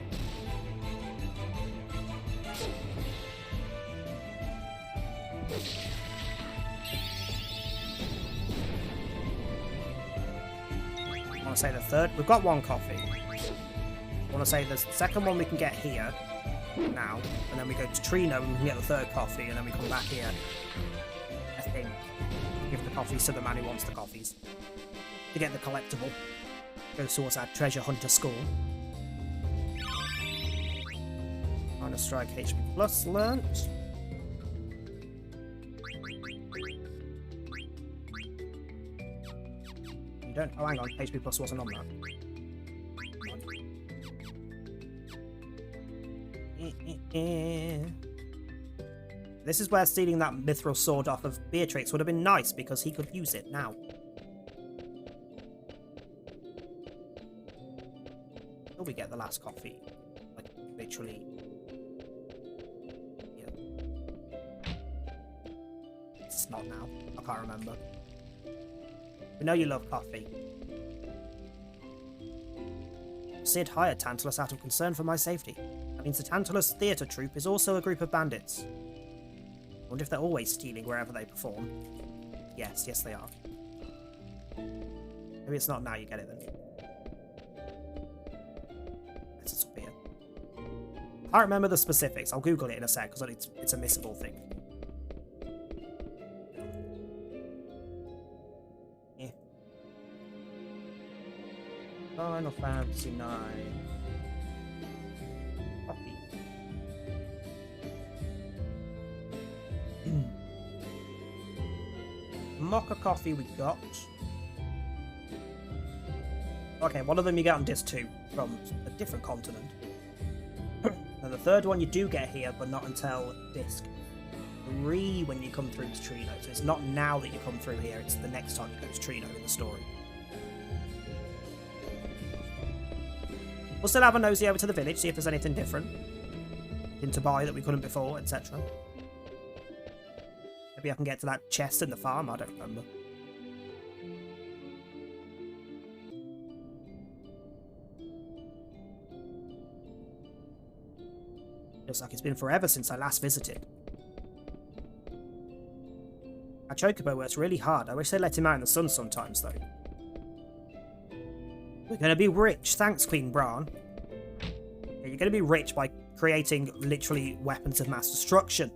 [SPEAKER 1] I want to say the third. We've got one coffee. I want to say the second one we can get here now, and then we go to Trino and we can get the third coffee, and then we come back here. I think. Give the coffees to the man who wants the coffees. To get the collectible. Goes towards our treasure hunter score. Counter-Strike HP Plus learnt. You don't. Oh, hang on. HP Plus wasn't on that. This is where stealing that mithril sword off of Beatrix would have been nice because he could use it now. We get the last coffee, like literally. Yeah, it's not now. I can't remember. We know you love coffee. Sid hired Tantalus out of concern for my safety. That means the Tantalus Theatre Troupe is also a group of bandits. I wonder if they're always stealing wherever they perform. Yes, they are. Maybe it's not now. You get it then. I can't remember the specifics. I'll Google it in a sec because it's a missable thing. Yeah. Final Fantasy 9. mocha coffee we got. Okay, one of them you get on disc 2 from a different continent. And the third one you do get here, but not until disc 3 when you come through to Trino. So it's not now that you come through here, it's the next time you go to Trino in the story. We'll still have a nosy over to the village, see if there's anything different. Anything to buy that we couldn't before, etc. Maybe I can get to that chest in the farm, I don't remember. Feels like it's been forever since I last visited. Our Chocobo works really hard. I wish they let him out in the sun sometimes, though. We're gonna be rich. Thanks, Queen Bran. Yeah, you're gonna be rich by creating literally weapons of mass destruction.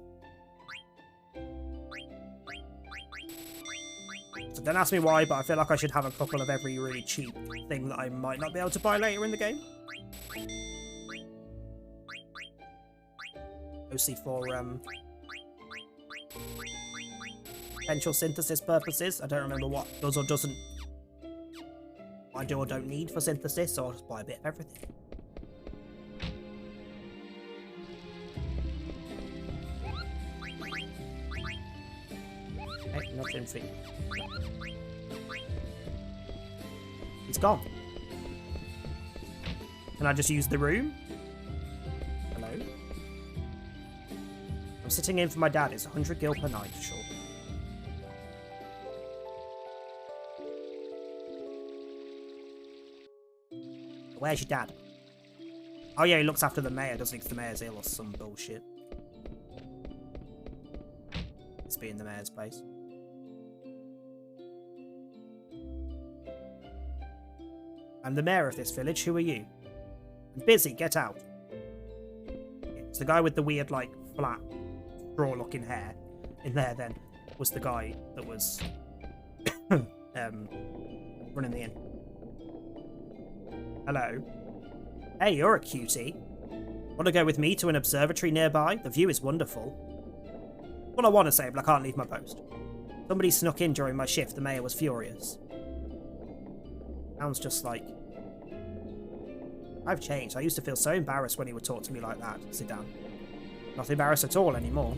[SPEAKER 1] So don't ask me why, but I feel like I should have a couple of every really cheap thing that I might not be able to buy later in the game. Mostly for potential synthesis purposes. I don't remember what does or doesn't I do or don't need for synthesis, so I'll just buy a bit of everything. Hey, nothing for you. It's gone. Can I just use the room? Hello? I'm sitting in for my dad. It's 100 gil per night, sure. Where's your dad? Oh yeah, he looks after the mayor, doesn't he? 'Cause the mayor's ill or some bullshit. Let's be in the mayor's place. I'm the mayor of this village. Who are you? I'm busy. Get out. It's the guy with the weird, like, flat, straw-looking hair. In there, then, was the guy that was running the inn. Hello. Hey, you're a cutie. Want to go with me to an observatory nearby? The view is wonderful. Well, I want to say, but I can't leave my post. Somebody snuck in during my shift. The mayor was furious. Sounds just like... I've changed. I used to feel so embarrassed when he would talk to me like that. Sit down. Not embarrassed at all anymore.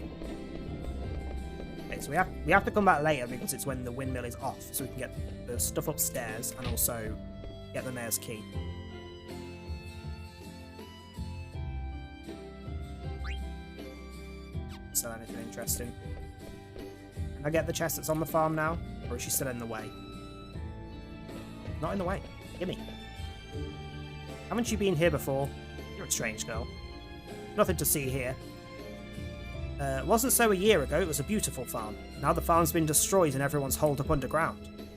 [SPEAKER 1] Okay, so we have to come back later because it's when the windmill is off, so we can get the stuff upstairs and also get the mayor's key. Still anything interesting? Can I get the chest that's on the farm now? Or is she still in the way? Not in the way. Gimme. Haven't you been here before? You're a strange girl. Nothing to see here. It wasn't so a year ago. It was a beautiful farm. Now the farm's been destroyed and everyone's holed up underground.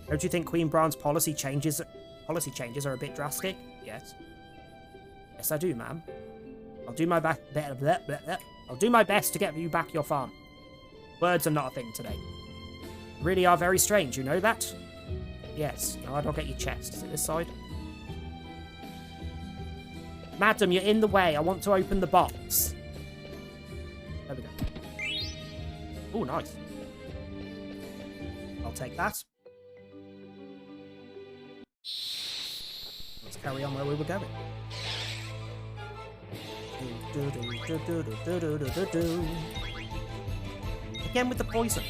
[SPEAKER 1] Don't you think Queen Bran's policy changes are a bit drastic? Yes. Yes, I do, ma'am. I'll do my best. I'll do my best to get you back your farm. Words are not a thing today. Really are very strange, you know that? Yes. Now I don't get your chest. Is it this side? Madam, you're in the way. I want to open the box. There we go. Oh, nice. I'll take that. Let's carry on where we were going. Again with the poison.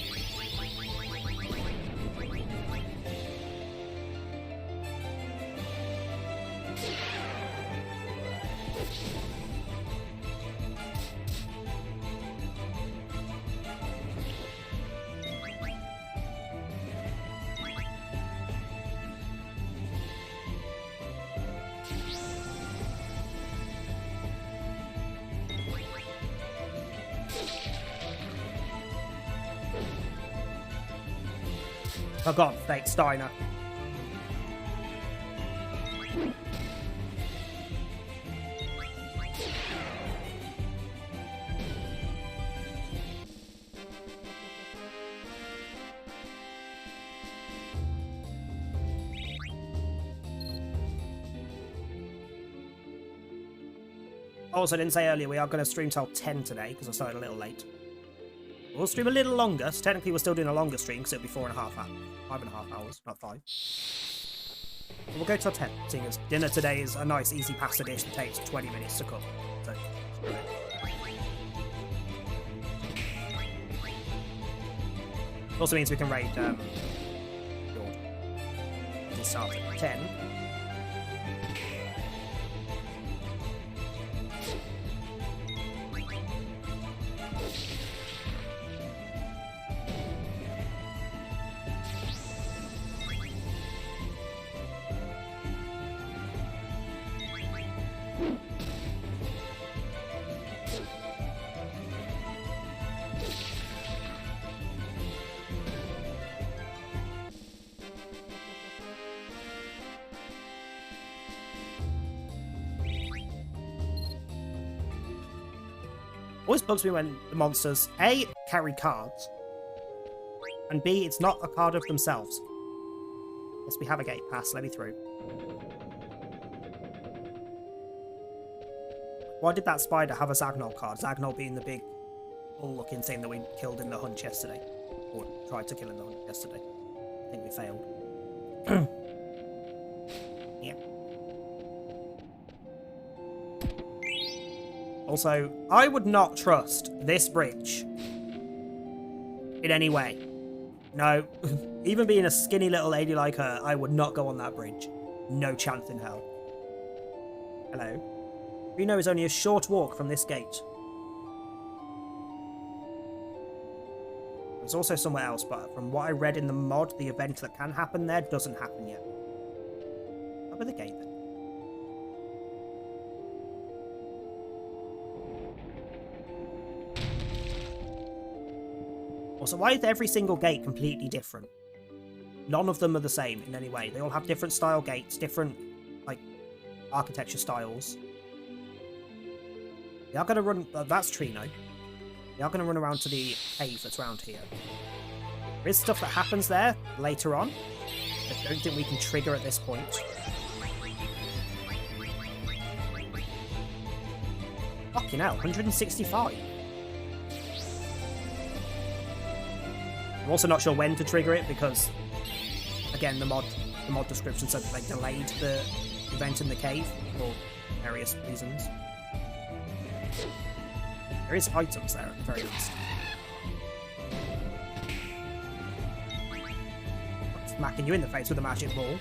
[SPEAKER 1] For God's sake, Steiner. Also, I didn't say earlier, we are going to stream till 10 today, because I started a little late. We'll stream a little longer, so technically we're still doing a longer stream because it'll be 4.5 hours. 5.5 hours, not 5. But we'll go till 10, seeing as dinner today is a nice easy pasta dish that takes 20 minutes to cook. So, also means we can raid Lord. We'll start at 10. Always bugs me when the monsters, A, carry cards, and B, it's not a card of themselves. Yes, we have a gate pass, let me through. Why did that spider have a Zagnol card? Zagnol being the big bull-looking thing that we killed in the hunt yesterday. Or tried to kill in the hunt yesterday. I think we failed. Yeah. Also, I would not trust this bridge in any way. No, even being a skinny little lady like her, I would not go on that bridge. No chance in hell. Hello. Reno is only a short walk from this gate. There's also somewhere else, but from what I read in the mod, the event that can happen there doesn't happen yet. Over the gate then. Also, why is every single gate completely different? None of them are the same in any way. They all have different style gates, different, like, architecture styles. They are going to run... that's Trino. They are going to run around to the cave that's around here. There is stuff that happens there later on. I don't think we can trigger at this point. Fucking hell, 165. I'm also not sure when to trigger it because, again, the mod description said that they delayed the event in the cave for various reasons. There is items there at the very least. I'm smacking you in the face with a magic ball.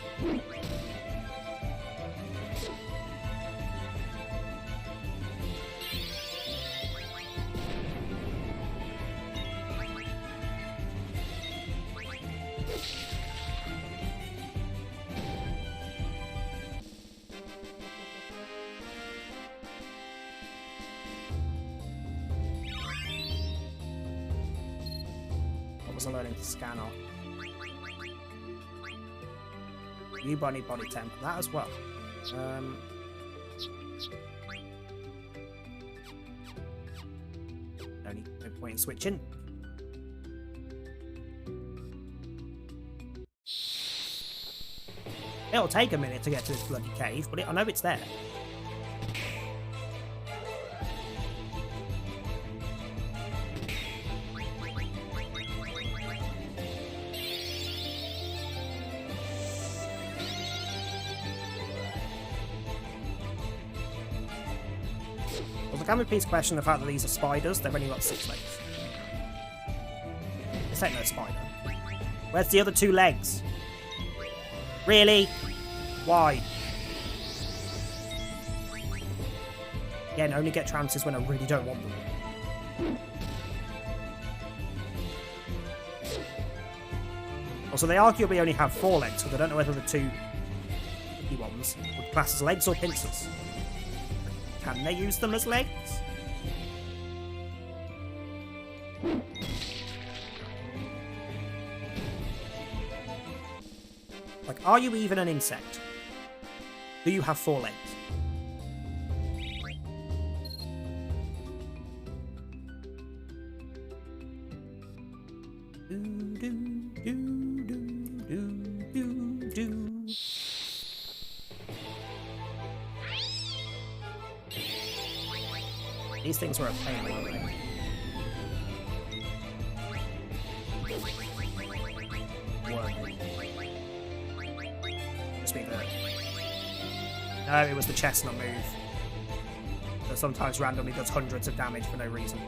[SPEAKER 1] Learning to scan off. You body temp, that as well. No point in switching. It'll take a minute to get to this bloody cave, but I know it's there. Can we please question the fact that these are spiders? They've only got 6 legs. This ain't no spider. Where's the other 2 legs? Really? Why? Again, only get trances when I really don't want them. Also, they arguably only have 4 legs, so I don't know whether the 2 ones would class as legs or pincers. Can they use them as legs? Like, are you even an insect? Do you have 4 legs? These things were a pain, weren't they? No, it was the chestnut move. That sometimes randomly does hundreds of damage for no reason.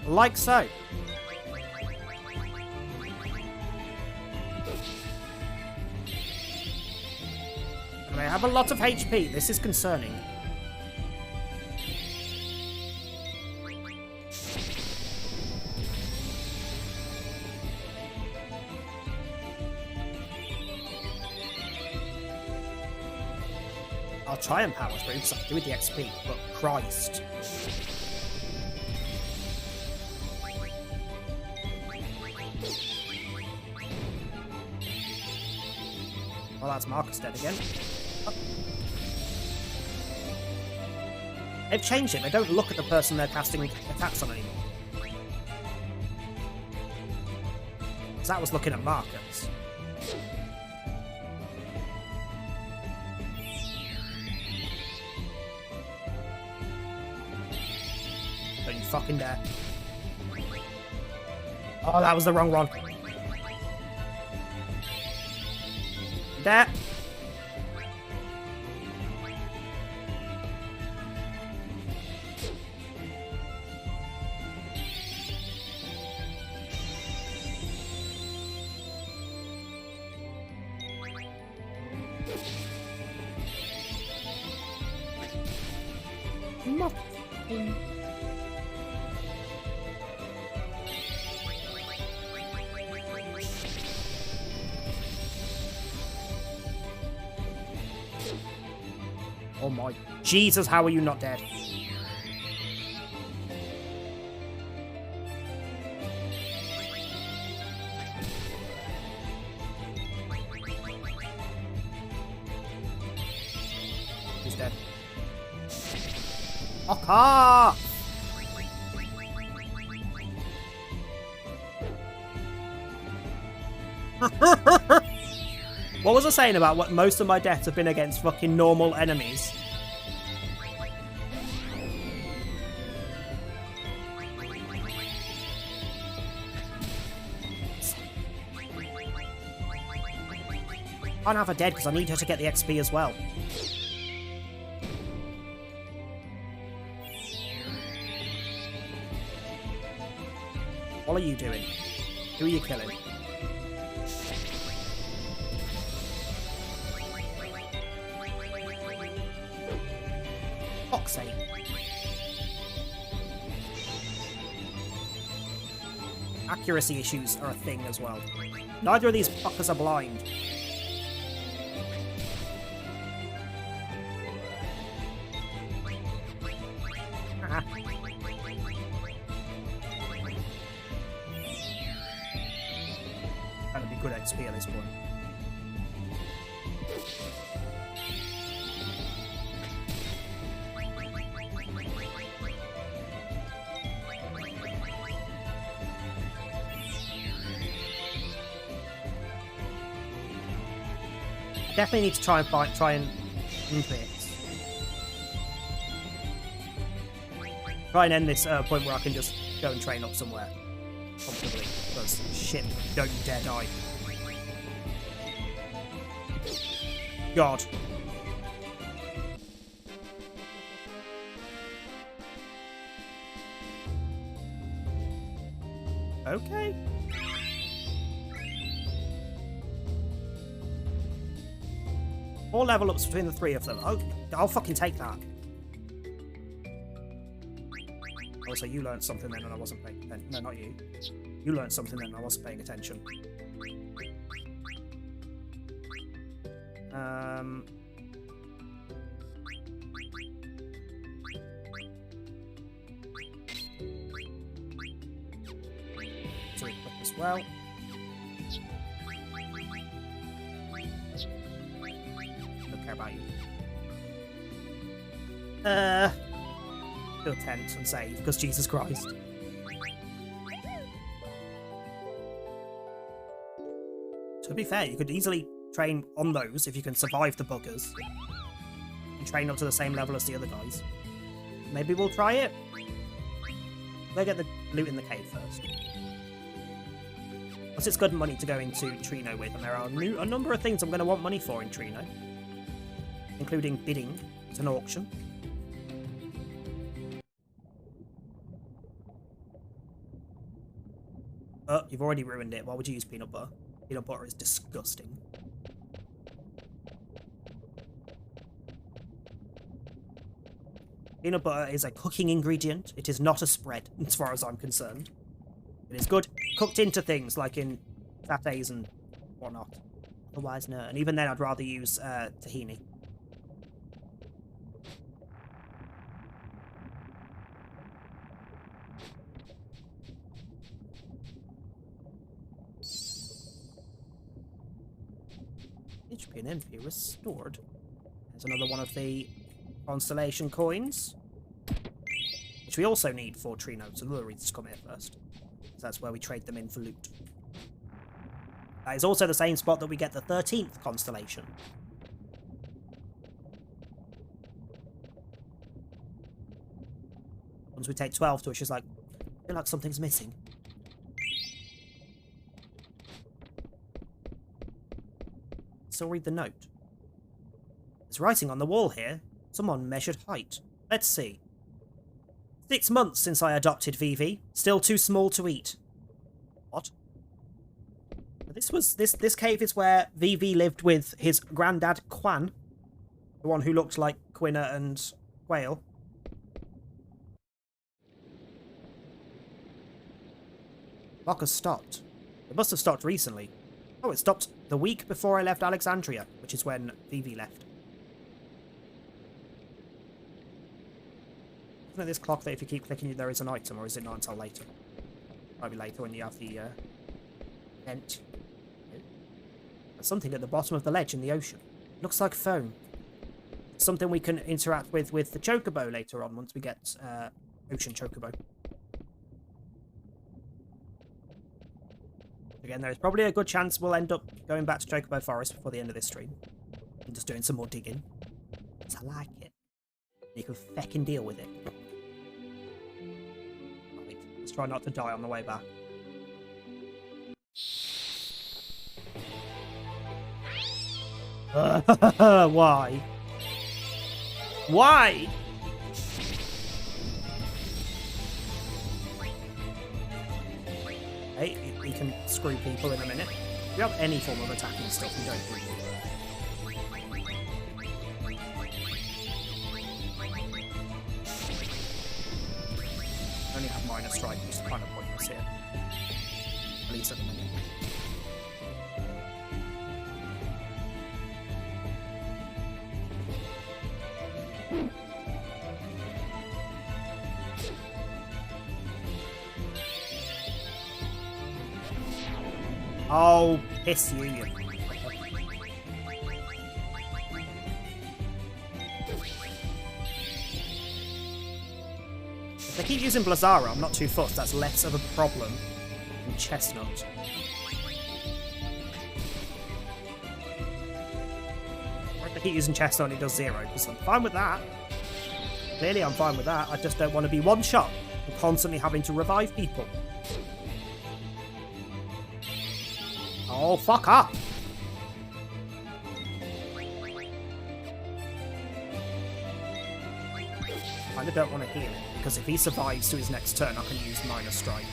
[SPEAKER 1] Like so. They have a lot of HP. This is concerning. I'll try and power through because I can do with the XP, but Christ. Well, that's Marcus dead again. Oh. They've changed it. They don't look at the person they're casting attacks on anymore. Because that was looking at Marcus. Don't you fucking dare. Oh, that was the wrong one. That. Nothing. Oh my Jesus, how are you not dead? He's dead. Okay. What was I saying about what most of my deaths have been against fucking normal enemies? I can't have her dead because I need her to get the XP as well. What are you doing? Who are you killing? Fuck's sake. Accuracy issues are a thing as well. Neither of these fuckers are blind. Ah. That'd be good XP at this point. Definitely need to try and try and end this point where I can just go and train up somewhere comfortably. Because shit, don't you dare die. God. Okay. 4 level ups between the 3 of them. Okay, I'll fucking take that. Also, you learned something then and I wasn't paying attention. No, not you. You learned something then and I wasn't paying attention. So we put as well. About you. Do a tent and save, because Jesus Christ. To be fair, you could easily train on those if you can survive the buggers. And train up to the same level as the other guys. Maybe we'll try it. Go get the loot in the cave first. Plus it's good money to go into Trino with, and there are a number of things I'm going to want money for in Trino. Including bidding at an auction. Oh, you've already ruined it. Why would you use peanut butter? Peanut butter is disgusting. Peanut butter is a cooking ingredient. It is not a spread, as far as I'm concerned. It is good cooked into things, like in sattés and whatnot. Otherwise, no. And even then, I'd rather use tahini. HP and MP restored. There's another one of the Constellation coins, which we also need for Trino, so another reason to come here first. So that's where we trade them in for loot. That is also the same spot that we get the 13th Constellation. Once we take 12 to, it's just like, I feel like something's missing. Still read the note. There's writing on the wall here. Someone measured height. Let's see. 6 months since I adopted Vivi. Still too small to eat. What? This cave is where Vivi lived with his granddad Quan. The one who looked like Quina and Whale. Clock has stopped. It must have stopped recently. Oh, it stopped the week before I left Alexandria, which is when Vivi left. Isn't it this clock that if you keep clicking there is an item, or is it not until later? Might be later when you have the vent. There's something at the bottom of the ledge in the ocean. Looks like foam. Something we can interact with the Chocobo later on once we get Ocean Chocobo. Again, there is probably a good chance we'll end up going back to Chocobo Forest before the end of this stream. And just doing some more digging. Because I like it. You can feckin' deal with it. Right, let's try not to die on the way back. Why? Why? Hey, we can screw people in a minute. If you have any form of attacking stuff, we don't really. Only have minor strike, which is kind of pointless here. At least at the minute. Oh, piss you, you. If they keep using Blazara, I'm not too fussed. That's less of a problem than Chestnut. If they keep using Chestnut, it does 0, because I'm fine with that. Clearly, I'm fine with that. I just don't want to be one shot and constantly having to revive people. Oh, fuck up! I kinda don't want to heal him, because if he survives to his next turn, I can use Minor Strike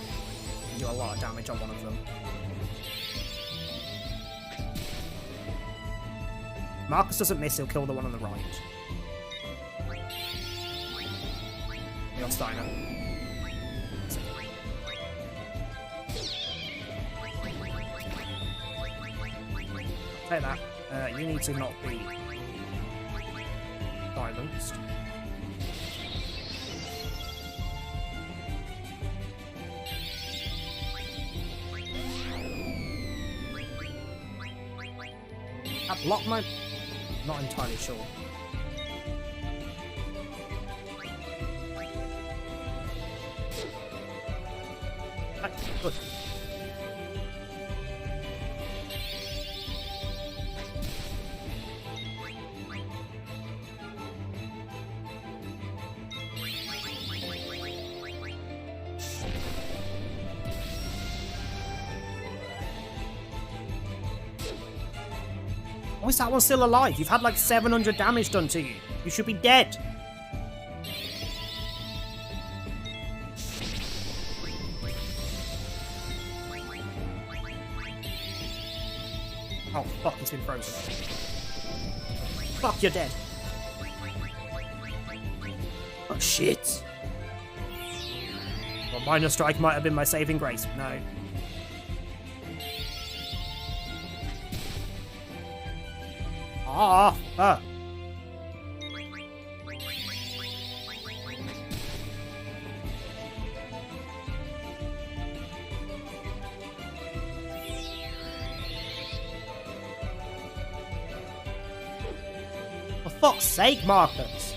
[SPEAKER 1] and do a lot of damage on one of them. Marcus doesn't miss, he'll kill the one on the right. Leon Steiner. Take that. You need to not be silenced. That block might... Not entirely sure. Good. Why is that one still alive? You've had like 700 damage done to you. You should be dead. Oh, fuck, he's been frozen. Fuck, you're dead. Oh, shit. Well, Minor Strike might have been my saving grace. No. Ah, fuck. For fuck's sake, Marcus.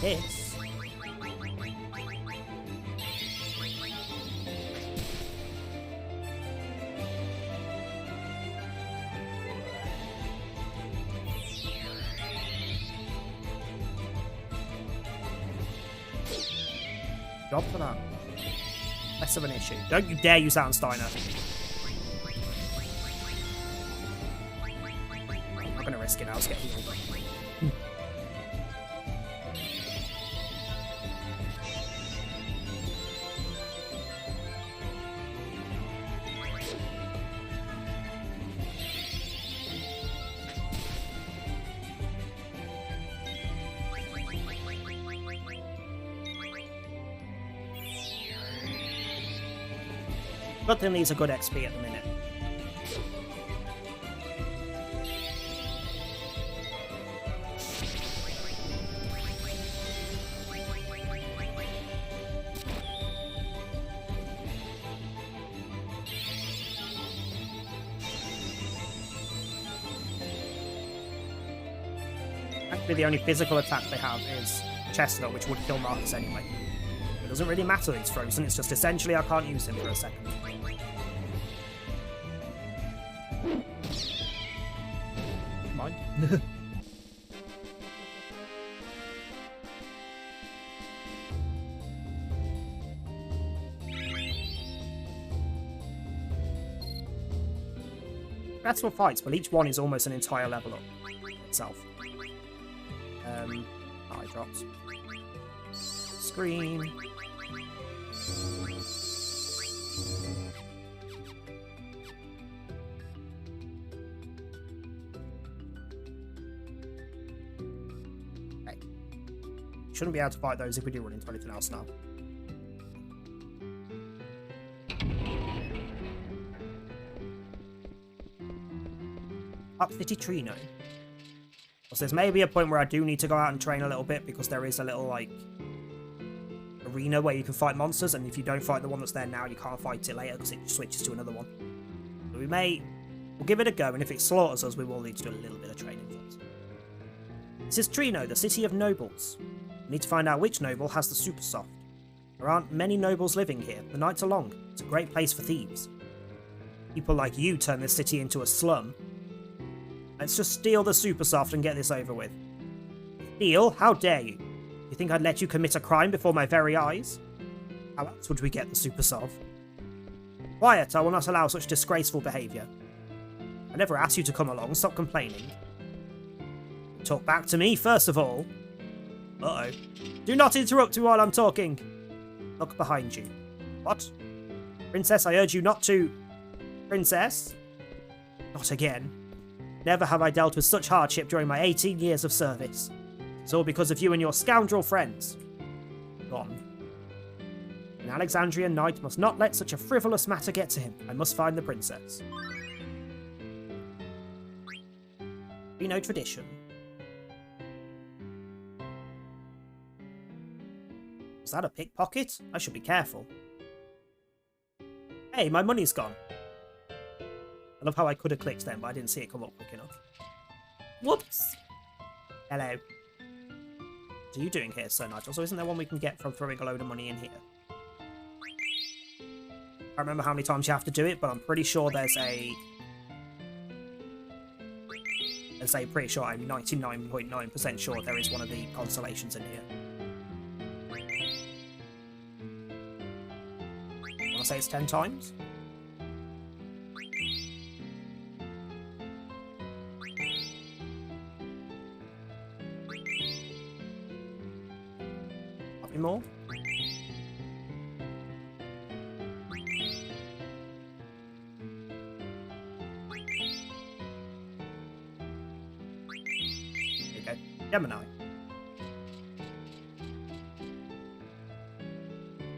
[SPEAKER 1] This. Job for that. Less of an issue. Don't you dare use that on Steiner. I'm not going to risk it now. Let's get healed. Good thing these are good XP at the minute. Actually, the only physical attack they have is Chestnut, which would kill Marcus anyway. It doesn't really matter that he's frozen, it's just essentially I can't use him for a second. Mind. Stressful fights, but each one is almost an entire level up itself. Eye drops. Screen. Okay. Shouldn't be able to fight those if we do run into anything else now. Up City Trino. So there's maybe a point where I do need to go out and train a little bit because there is a little, like, arena where you can fight monsters, and if you don't fight the one that's there now, you can't fight it later because it switches to another one. So we'll give it a go, and if it slaughters us, we will need to do a little bit of training first. This is Trino, the city of nobles. We need to find out which noble has the super soft. There aren't many nobles living here. The nights are long. It's a great place for thieves. People like you turn this city into a slum. Let's just steal the super soft and get this over with. Steal? How dare you? You think I'd let you commit a crime before my very eyes? How else would we get the super soft? Quiet, I will not allow such disgraceful behaviour. I never asked you to come along, stop complaining. Talk back to me, first of all. Uh-oh. Do not interrupt me while I'm talking. Look behind you. What? Princess, I urge you not to... Princess? Not again. Never have I dealt with such hardship during my 18 years of service. It's all because of you and your scoundrel friends. Gone. An Alexandrian knight must not let such a frivolous matter get to him. I must find the princess. Be no tradition. Was that a pickpocket? I should be careful. Hey, my money's gone. I love how I could have clicked then, but I didn't see it come up quick enough. Whoops! Hello. What are you doing here, Sir Nigel? So isn't there one we can get from throwing a load of money in here? I can't remember how many times you have to do it, but I'm pretty sure there's a... pretty sure, I'm 99.9% sure there is one of the constellations in here. I want to say it's 10 times? slightly more. There you go. Gemini.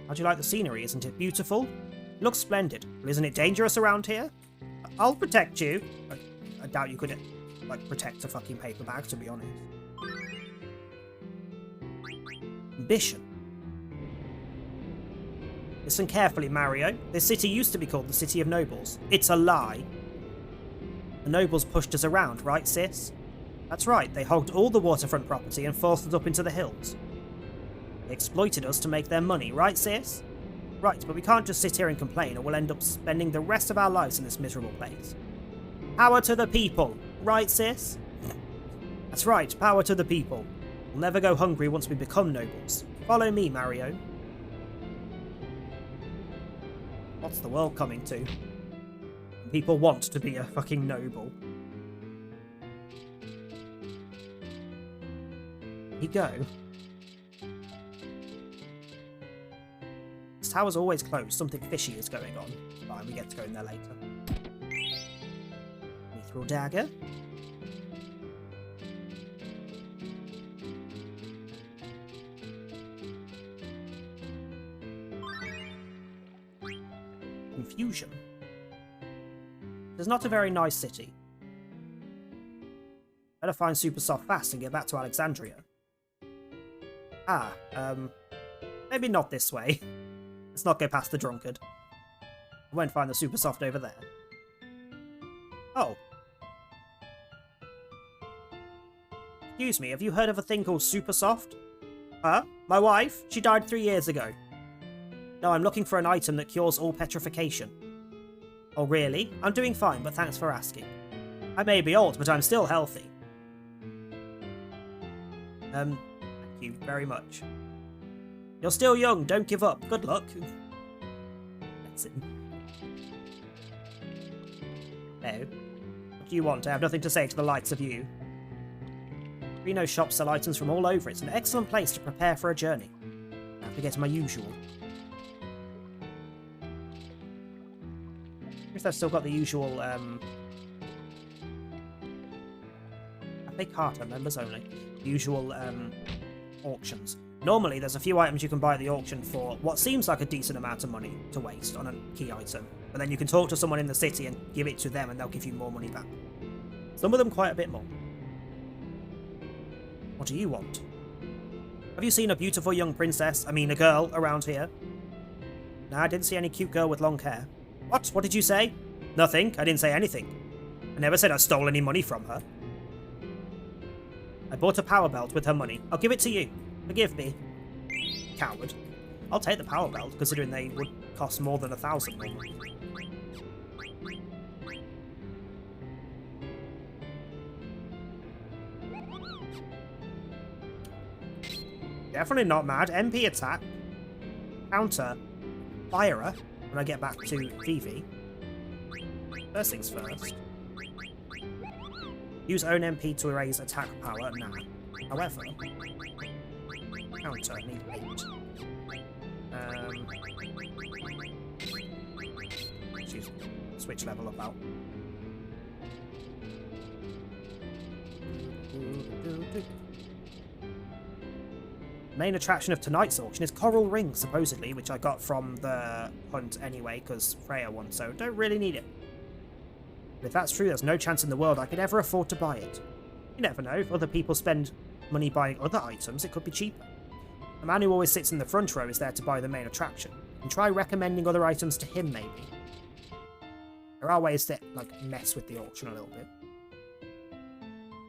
[SPEAKER 1] How do you like the scenery? Isn't it beautiful? It looks splendid. Well, isn't it dangerous around here? I'll protect you. I doubt you could, like, protect a fucking paper bag, to be honest. Ambition. Listen carefully, Mario. This city used to be called the City of Nobles. It's a lie. The nobles pushed us around, right, sis? That's right, they hogged all the waterfront property and forced us up into the hills. They exploited us to make their money, right, sis? Right, but we can't just sit here and complain or we'll end up spending the rest of our lives in this miserable place. Power to the people, right, sis? That's right, power to the people. We'll never go hungry once we become nobles. Follow me, Mario. What's the world coming to? People want to be a fucking noble. Here you go. This tower's always closed. Something fishy is going on. Fine, we get to go in there later. Mithril dagger. Confusion. It's not a very nice city. Better find Supersoft fast and get back to Alexandria. Maybe not this way. Let's not go past the drunkard. I won't find the Supersoft over there. Oh. Excuse me, have you heard of a thing called Supersoft? Huh? My wife? She died 3 years ago. No, I'm looking for an item that cures all petrification. Oh, really? I'm doing fine, but thanks for asking. I may be old, but I'm still healthy. Thank you very much. You're still young, don't give up. Good luck. That's it. No. What do you want? I have nothing to say to the likes of you. Reno shops sell items from all over. It's an excellent place to prepare for a journey. I have to get my usual. I guess I've still got the usual, I think Carter members only. Usual, auctions. Normally, there's a few items you can buy at the auction for what seems like a decent amount of money to waste on a key item. But then you can talk to someone in the city and give it to them and they'll give you more money back. Some of them quite a bit more. What do you want? Have you seen a beautiful young princess, a girl, around here? Nah, I didn't see any cute girl with long hair. What? What did you say? Nothing. I didn't say anything. I never said I stole any money from her. I bought a power belt with her money. I'll give it to you. Forgive me. Coward. I'll take the power belt, considering they would cost more than 1,000 normally. Definitely not mad. MP attack. Counter. Firer. When I get back to Vivi. First things first. Use own MP to erase attack power now. However, counter need 8. Choose switch level up out. Main attraction of tonight's auction is coral rings, supposedly, which I got from the hunt anyway, because Freya won, so don't really need it. But if that's true, there's no chance in the world I could ever afford to buy it. You never know, if other people spend money buying other items, it could be cheaper. The man who always sits in the front row is there to buy the main attraction, and try recommending other items to him, maybe. There are ways to, mess with the auction a little bit.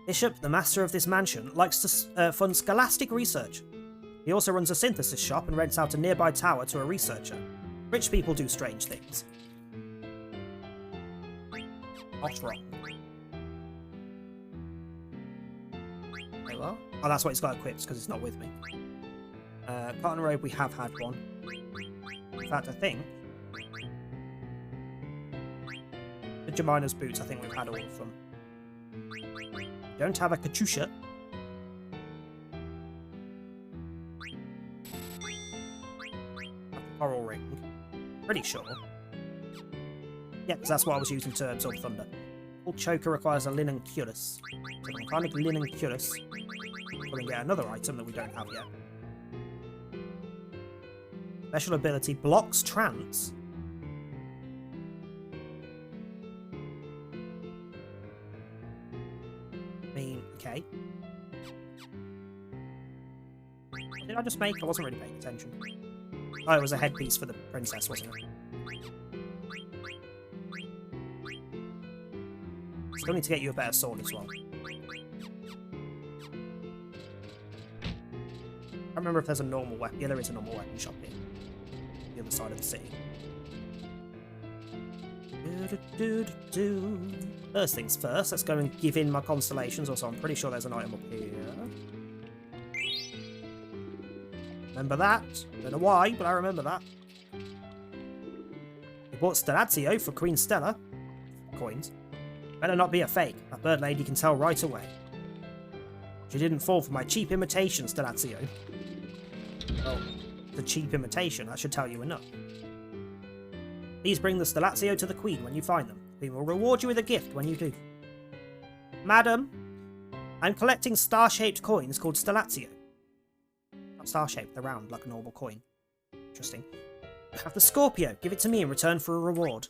[SPEAKER 1] Bishop, the master of this mansion, likes to fund scholastic research. He also runs a synthesis shop and rents out a nearby tower to a researcher. Rich people do strange things. Not wrong. There you are. Oh, that's why it's got equipped, because it's not with me. Cotton robe, we have had one. In fact, I think... the Jemima's boots, I think we've had all of them. Don't have a Katusha. Pretty sure. Yeah, because that's what I was using to absorb thunder. Old choker requires a linen cuirass. So if I find a linen cuirass, we can get another item that we don't have yet. Special ability blocks trance. I mean, okay. What did I just make? I wasn't really paying attention. Oh, it was a headpiece for the princess, wasn't it? Still need to get you a better sword as well. I don't remember if there's a normal weapon. Yeah, there is a normal weapon shop here. The other side of the city. First things first, let's go and give in my constellations. Also, I'm pretty sure there's an item up here. Remember that? Don't know why, but I remember that. We bought Stellazio for Queen Stella. Coins. Better not be a fake. That bird lady can tell right away. She didn't fall for my cheap imitation, Stellazio. Well, the cheap imitation, that should tell you enough. Please bring the Stellazio to the Queen when you find them. We will reward you with a gift when you do. Madam, I'm collecting star-shaped coins called Stellazio. Not star-shaped, they're round, like a normal coin. Interesting. Have the Scorpio. Give it to me in return for a reward.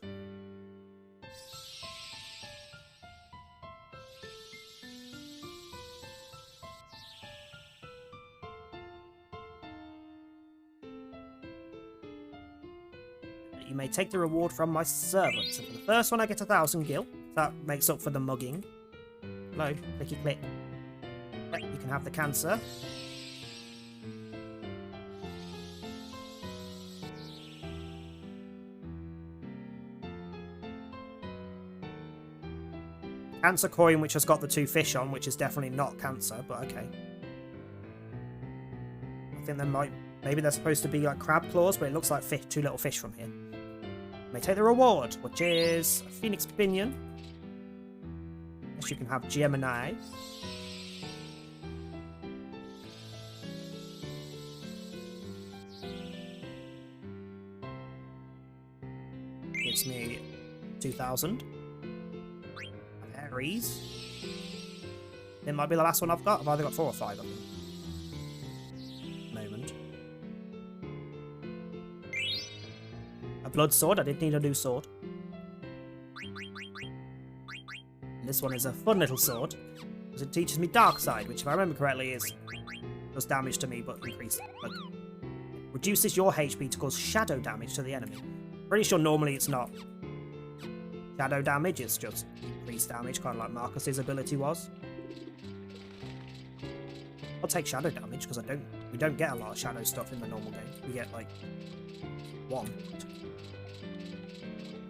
[SPEAKER 1] You may take the reward from my servant. So for the first one I get 1,000 gil. That makes up for the mugging. Hello, clicky click. Yep, you can have the cancer. Cancer coin, which has got the 2 fish on, which is definitely not cancer, but okay. I think there might... Maybe they're supposed to be like crab claws, but it looks like fish, 2 little fish from here. May take the reward, which is a Phoenix Pinion. Yes, you can have Gemini. Gives me 2,000. Aries. It might be the last one I've got. I've either got 4 or 5 of them. Moment. A blood sword. I did need a new sword. This one is a fun little sword, because it teaches me Dark Side, which if I remember correctly does damage to me, but reduces your HP to cause shadow damage to the enemy. Pretty sure normally it's not shadow damage, it's just increased damage, kind of like Marcus's ability was. I'll take shadow damage, because we don't get a lot of shadow stuff in the normal game. We get like 1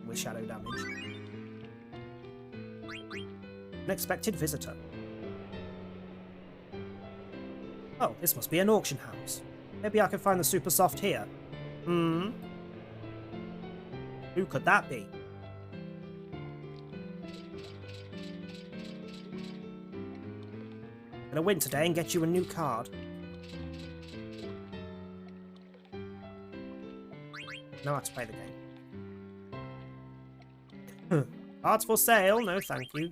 [SPEAKER 1] with shadow damage. Unexpected visitor. Oh, this must be an auction house. Maybe I can find the super soft here. Who could that be? Gonna win today and get you a new card. Know how to play the game. Cards for sale? No, thank you.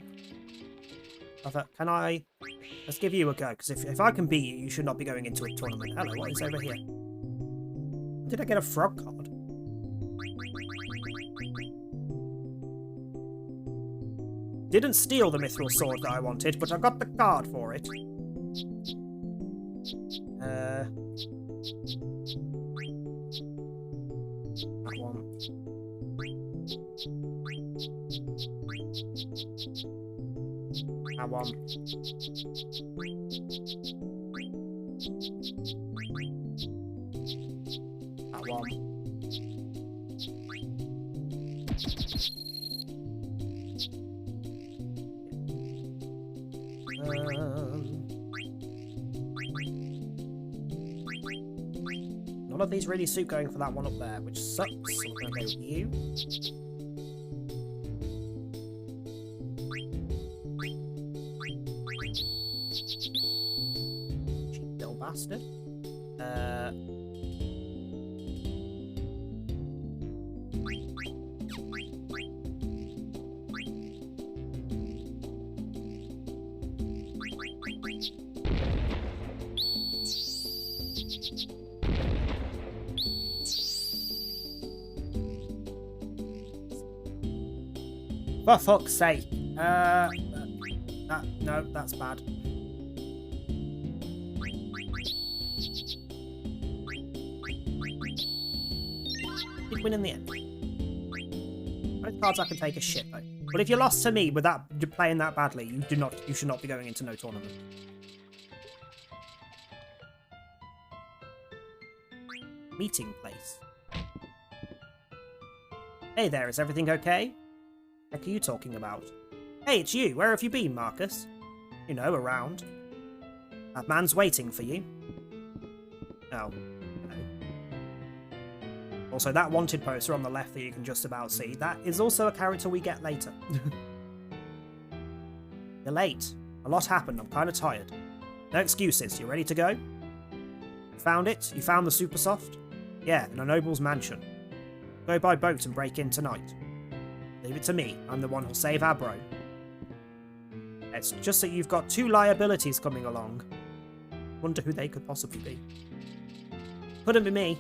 [SPEAKER 1] Can I... Let's give you a go, because if I can beat you, you should not be going into a tournament. Hello, what is over here? Did I get a frog card? Didn't steal the mithril sword that I wanted, but I got the card for it. That one. That one. That one. None of these really suit going for that one up there, which sucks. So we're gonna go with you. Cheap little bastard. For fuck's sake. No, that's bad. Did win in the end. Both cards I can take a shit though. But if you lost to me with that playing that badly, you should not be going into no tournament. Meeting place. Hey there, is everything okay? What are you talking about? Hey, it's you. Where have you been, Marcus? You know, around. That man's waiting for you. Oh. No. Also, that wanted poster on the left that you can just about see, that is also a character we get later. You're late. A lot happened. I'm kind of tired. No excuses. You ready to go? You found it? You found the Super Soft? Yeah, in a noble's mansion. Go by boat and break in tonight. Leave it to me. I'm the one who'll save our bro. It's just that you've got two liabilities coming along. Wonder who they could possibly be. Couldn't be me.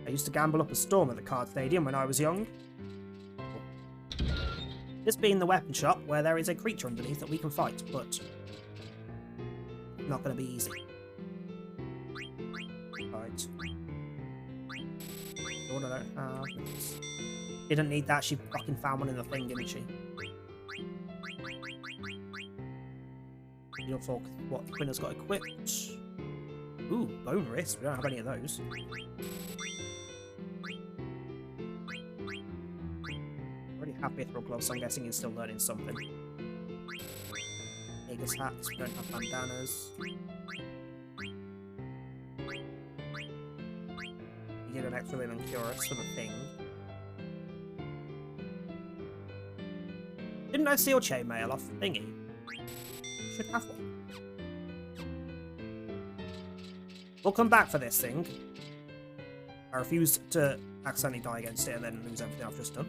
[SPEAKER 1] I used to gamble up a storm at the card stadium when I was young. This being the weapon shop, where there is a creature underneath that we can fight, but not going to be easy. Right. What I don't have. Didn't need that, she fucking found one in the thing, didn't she? You'll talk what Quinn has got equipped. Ooh, bone wrist. We don't have any of those. Already have mithril gloves, so I'm guessing he's still learning something. Magus hats, we don't have bandanas. You get an extra limb and curus for the thing. Didn't I steal chainmail off thingy? Should have one. We'll come back for this thing. I refuse to accidentally die against it and then lose everything I've just done.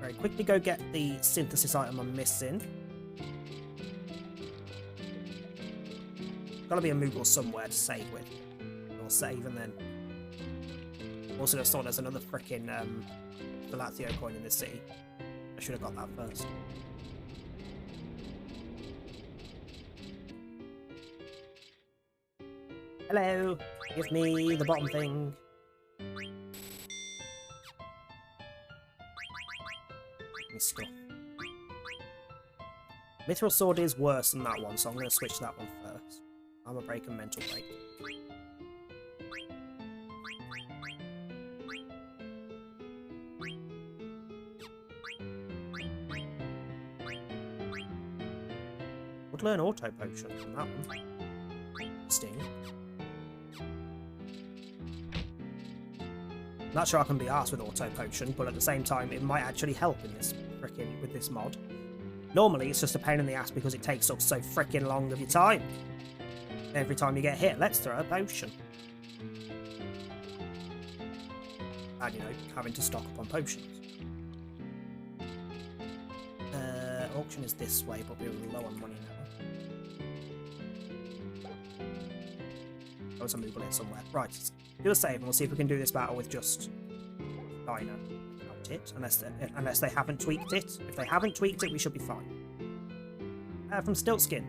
[SPEAKER 1] Very quickly go get the synthesis item I'm missing. Gotta be a Moogle somewhere to save with. Or save and then... Also just saw there's another frickin' Galatio coin in this city. I should have got that first. Hello! Give me the bottom thing. Give me stuff. Mithril Sword is worse than that one, so I'm going to switch that one first. Armor Break and Mental Break. Would learn Auto Potion from that one. Sting. Not sure I can be arsed with Auto Potion, but at the same time, it might actually help in this with this mod. Normally, it's just a pain in the ass because it takes up so frickin' long of your time. Every time you get hit, let's throw a potion. And, you know, having to stock up on potions. Auction is this way, but we're low on money now. There's a Moogle here somewhere. Right, let's do a save and we'll see if we can do this battle with just Dino. Not it, unless they haven't tweaked it. If they haven't tweaked it, we should be fine. From Stiltskin.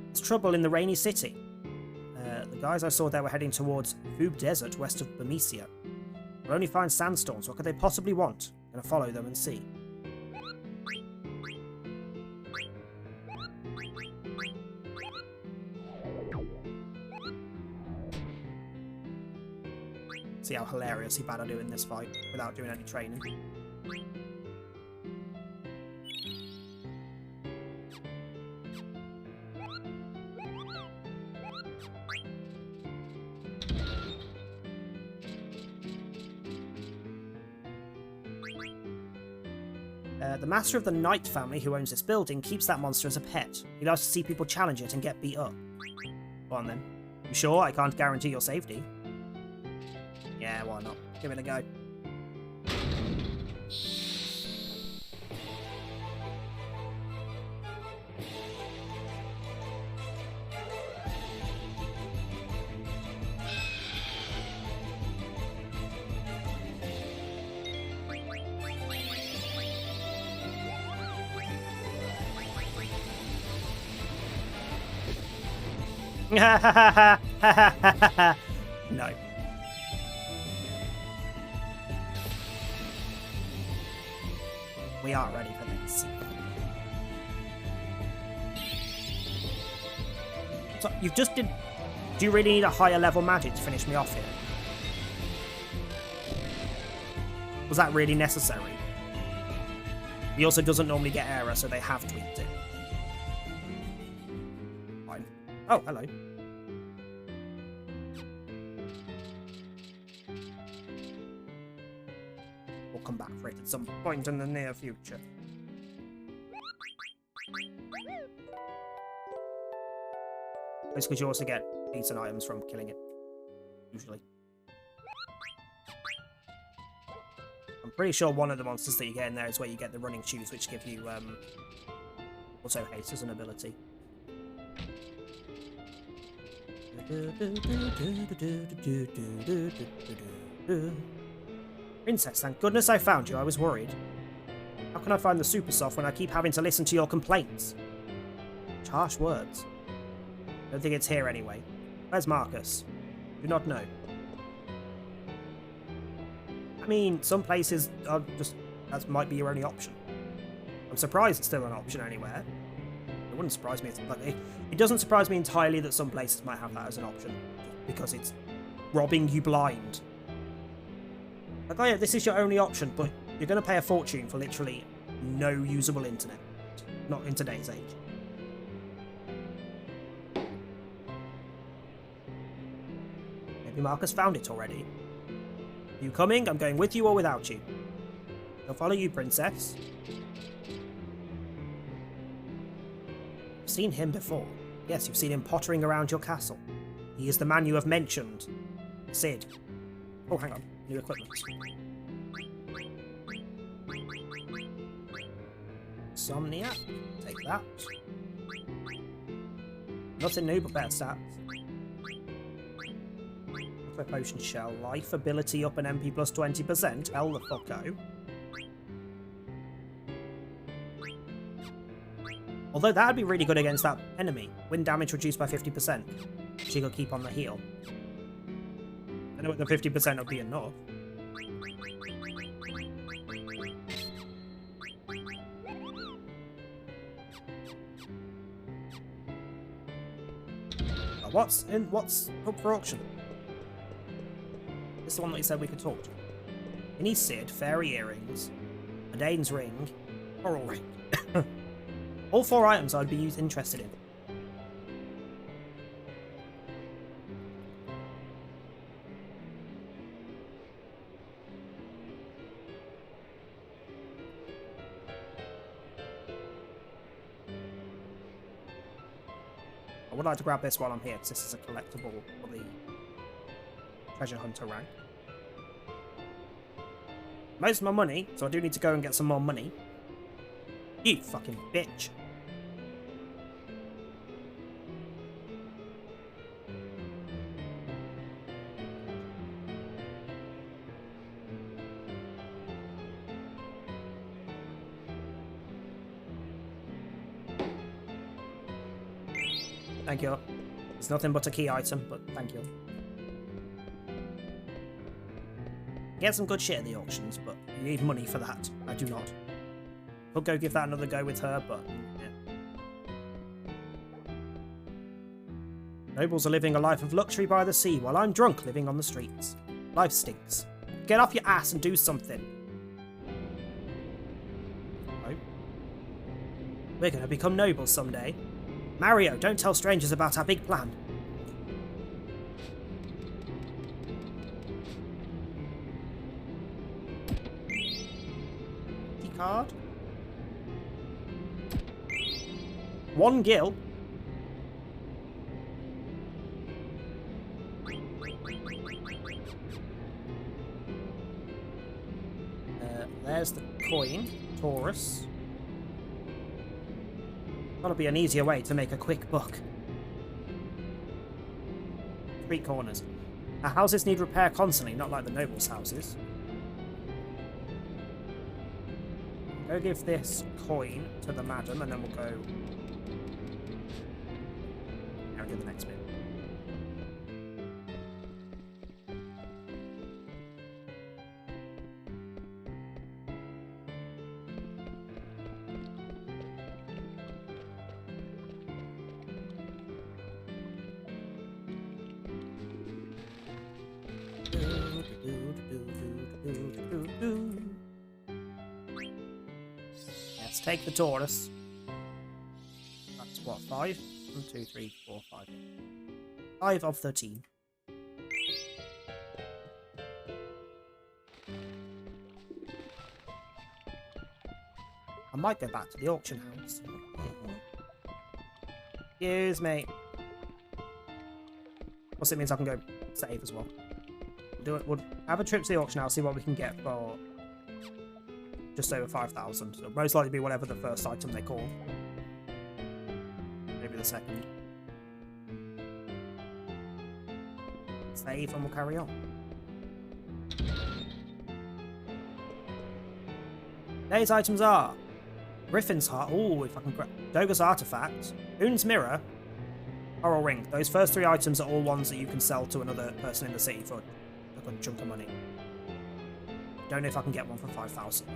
[SPEAKER 1] There's trouble in the Rainy City. The guys I saw there were heading towards Voob Desert west of Bermesia. We'll only find sandstorms. What could they possibly want? Gonna follow them and see. See how hilariously bad I do in this fight without doing any training. The master of the Knight family who owns this building keeps that monster as a pet. He likes to see people challenge it and get beat up. Go on then. You sure? I can't guarantee your safety. Yeah, why not? Give it a go. No. We are ready for this. So you've just did. Do you really need a higher level magic to finish me off here? Was that really necessary? He also doesn't normally get error, so they have tweaked it. Fine. Oh, hello. We'll come back for it at some point in the near future. It's because you also get decent items from killing it, usually. I'm pretty sure one of the monsters that you get in there is where you get the running shoes, which give you also haste as an ability. Princess, thank goodness I found you. I was worried. How can I find the super soft when I keep having to listen to your complaints? Such harsh words. Don't think it's here anyway. Where's Marcus? Do not know. I mean, some places are just that might be your only option. I'm surprised it's still an option anywhere. It wouldn't surprise me. It doesn't surprise me entirely that some places might have that as an option, because it's robbing you blind. Like, oh yeah, this is your only option, but you're going to pay a fortune for literally no usable internet. Not in today's age. Maybe Marcus found it already. You coming? I'm going with you or without you. I'll follow you, princess. I've seen him before. Yes, you've seen him pottering around your castle. He is the man you have mentioned. Sid. Oh, hang on. New equipment. Somnia. Take that. Nothing new but better stats. Potion shell. Life ability up an MP plus 20%. Hell the fuck go. Although that'd be really good against that enemy. Wind damage reduced by 50%. She could keep on the heal. I know what the 50% would be enough. What's up for auction? This is the one that he said we could talk to. He needs Sid, fairy earrings, a Dane's ring, coral ring. All 4 items I'd be interested in. I would like to grab this while I'm here, because this is a collectible for the treasure hunter rank. Most of my money, so I do need to go and get some more money. You fucking bitch. Thank you. It's nothing but a key item, but thank you. Get some good shit at the auctions, but you need money for that. I do not. I'll go give that another go with her, but yeah. Nobles are living a life of luxury by the sea, while I'm drunk living on the streets. Life stinks. Get off your ass and do something. Oh. We're gonna become nobles someday. Mario, don't tell strangers about our big plan. Card. 1 gil. There's the coin. Taurus. Gotta be an easier way to make a quick buck. 3 corners. Our houses need repair constantly, not like the nobles' houses. Go give this coin to the madam, and then we'll go down do the next bit. Let's take the Taurus. That's what, 5? 1, 2, 3, 4, 5. 5 of 13. I might go back to the auction house. Excuse me. Plus it means I can go save as well. We'll have a trip to the auction house, see what we can get for just over 5,000. It'll most likely be whatever the first item they call. Maybe the second. Save and we'll carry on. Today's items are Griffin's Heart. Oh, if I can grab Doga's Artifact, Un's Mirror, Coral Ring. Those first 3 items are all ones that you can sell to another person in the city for a good chunk of money. Don't know if I can get one for 5,000 though.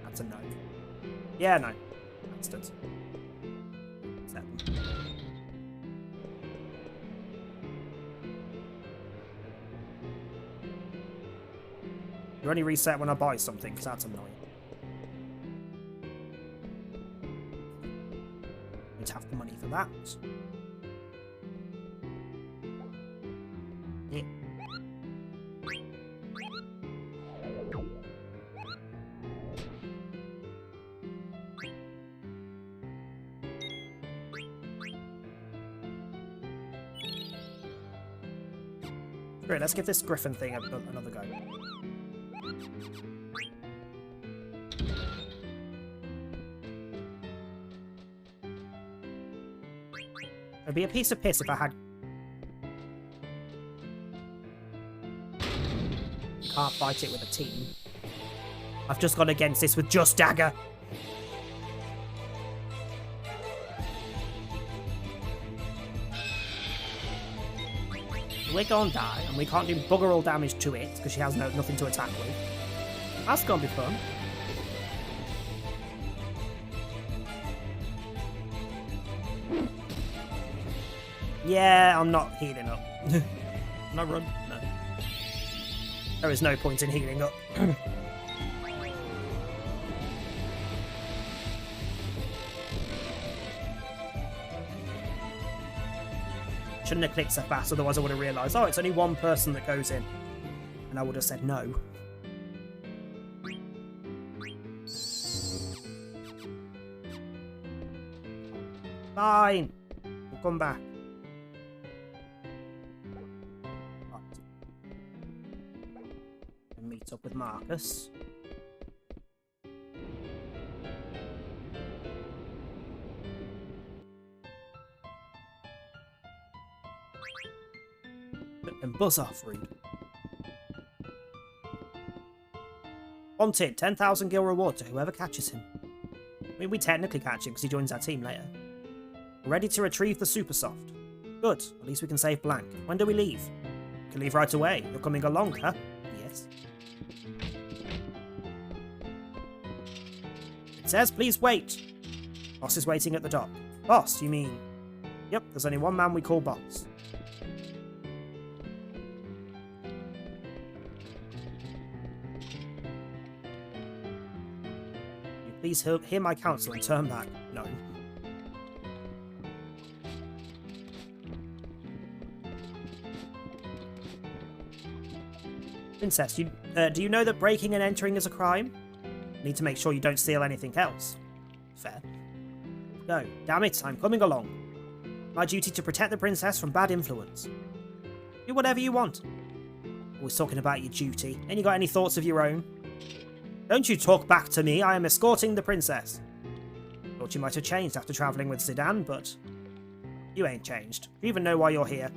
[SPEAKER 1] That's a no. Yeah, no. Bastards. 7. You only reset when I buy something, because that's annoying. Need to have the money for that. Yeah. Great, let's give this Griffin thing another go. It'd be a piece of piss if I had... You can't fight it with a team. I've just gone against this with just dagger. We're gonna die, and we can't do bugger all damage to it because she has nothing to attack with. That's gonna be fun. Yeah, I'm not healing up. Can I run? No. There is no point in healing up. Shouldn't have clicked so fast, otherwise I would have realised, oh, it's only one person that goes in. And I would have said no. Fine. We'll come back. Meet up with Marcus. And buzz off, rude. Wanted, 10,000 gil reward to whoever catches him. I mean, we technically catch him because he joins our team later. We're ready to retrieve the Super Soft. Good, at least we can save Blank. When do we leave? We can leave right away. You're coming along, huh? Yes. It says, please wait. Boss is waiting at the dock. Boss, you mean? Yep, there's only one man we call Boss. Please hear my counsel and turn back. No. Princess, do you know that breaking and entering is a crime? Need to make sure you don't steal anything else. Fair. Go. Damn it, I'm coming along. My duty to protect the princess from bad influence. Do whatever you want. Always talking about your duty. Ain't you got any thoughts of your own? Don't you talk back to me, I am escorting the princess. Thought you might have changed after travelling with Zidane, but... You ain't changed. Do you even know why you're here?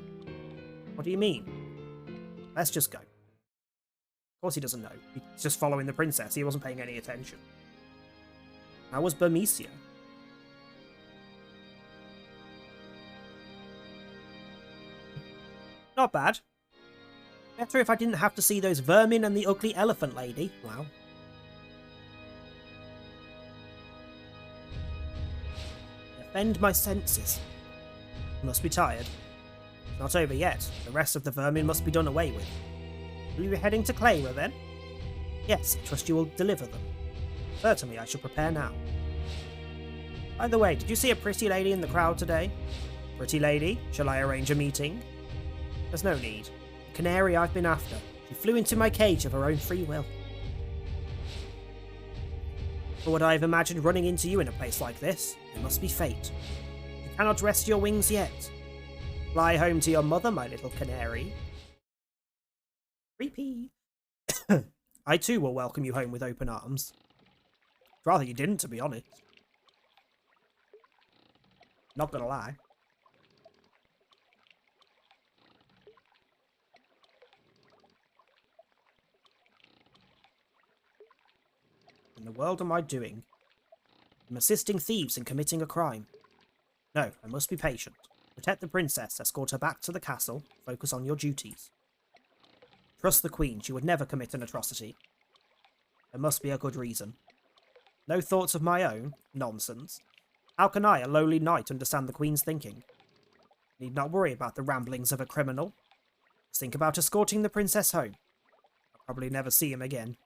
[SPEAKER 1] What do you mean? Let's just go. Of course he doesn't know. He's just following the princess. He wasn't paying any attention. How was Burmecia? Not bad. Better if I didn't have to see those vermin and the ugly elephant lady. Wow. Offend my senses. You must be tired. It's not over yet. The rest of the vermin must be done away with. Will you be heading to Clayra then? Yes, I trust you will deliver them. Certainly, I shall prepare now. By the way, did you see a pretty lady in the crowd today? Pretty lady? Shall I arrange a meeting? There's no need. The canary I've been after. She flew into my cage of her own free will. Or would I have imagined running into you in a place like this? It must be fate. You cannot rest your wings yet. Fly home to your mother, my little canary. Creepy. I too will welcome you home with open arms. Rather you didn't, to be honest. Not gonna lie. In the world am I doing? I'm assisting thieves in committing a crime. No, I must be patient. Protect the princess, escort her back to the castle, focus on your duties. Trust the queen, she would never commit an atrocity. There must be a good reason. No thoughts of my own? Nonsense. How can I, a lowly knight, understand the queen's thinking? Need not worry about the ramblings of a criminal. Just think about escorting the princess home. I'll probably never see him again.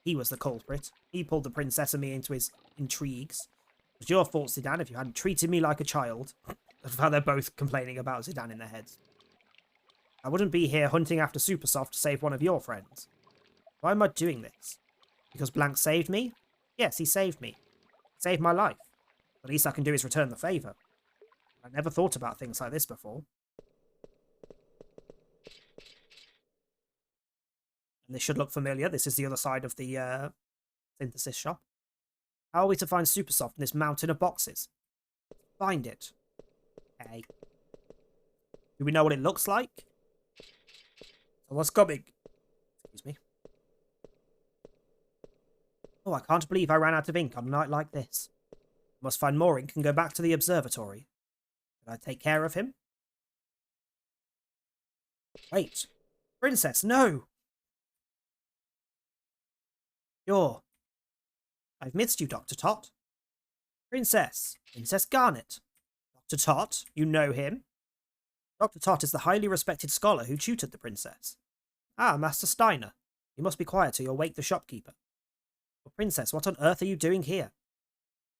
[SPEAKER 1] He was the culprit. He pulled the princess and me into his intrigues. It was your fault, Zidane, if you hadn't treated me like a child. That's how they're both complaining about Zidane in their heads. I wouldn't be here hunting after Supersoft to save one of your friends. Why am I doing this? Because Blank saved me? Yes, he saved me. He saved my life. The least I can do is return the favour. I never thought about things like this before. And this should look familiar. This is the other side of the synthesis shop. How are we to find Supersoft in this mountain of boxes? Find it. Okay. Do we know what it looks like? So what's coming? Excuse me. Oh, I can't believe I ran out of ink on a night like this. Must find more ink and go back to the observatory. Did I take care of him? Wait. Princess, no! I've missed you, Dr. Tot. Princess. Princess Garnet. Dr. Tot? You know him? Dr. Tot is the highly respected scholar who tutored the princess. Ah, Master Steiner. You must be quiet or you'll wake the shopkeeper. Well, Princess, what on earth are you doing here?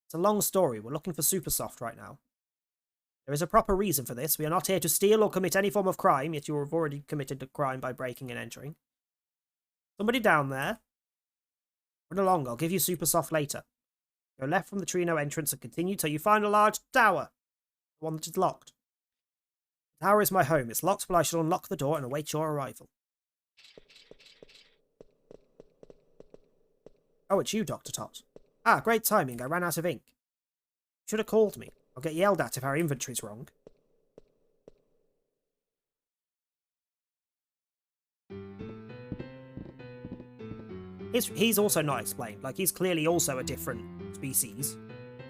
[SPEAKER 1] It's a long story. We're looking for Supersoft right now. There is a proper reason for this. We are not here to steal or commit any form of crime, yet you have already committed a crime by breaking and entering. Somebody down there? Run along, I'll give you Supersoft later. Go left from the Trino entrance and continue till you find a large tower. The one that is locked. The tower is my home. It's locked, but I shall unlock the door and await your arrival. Oh, it's you, Dr. Tot. Ah, great timing. I ran out of ink. You should have called me. I'll get yelled at if our inventory's wrong. He's also not explained. Like, he's clearly also a different species.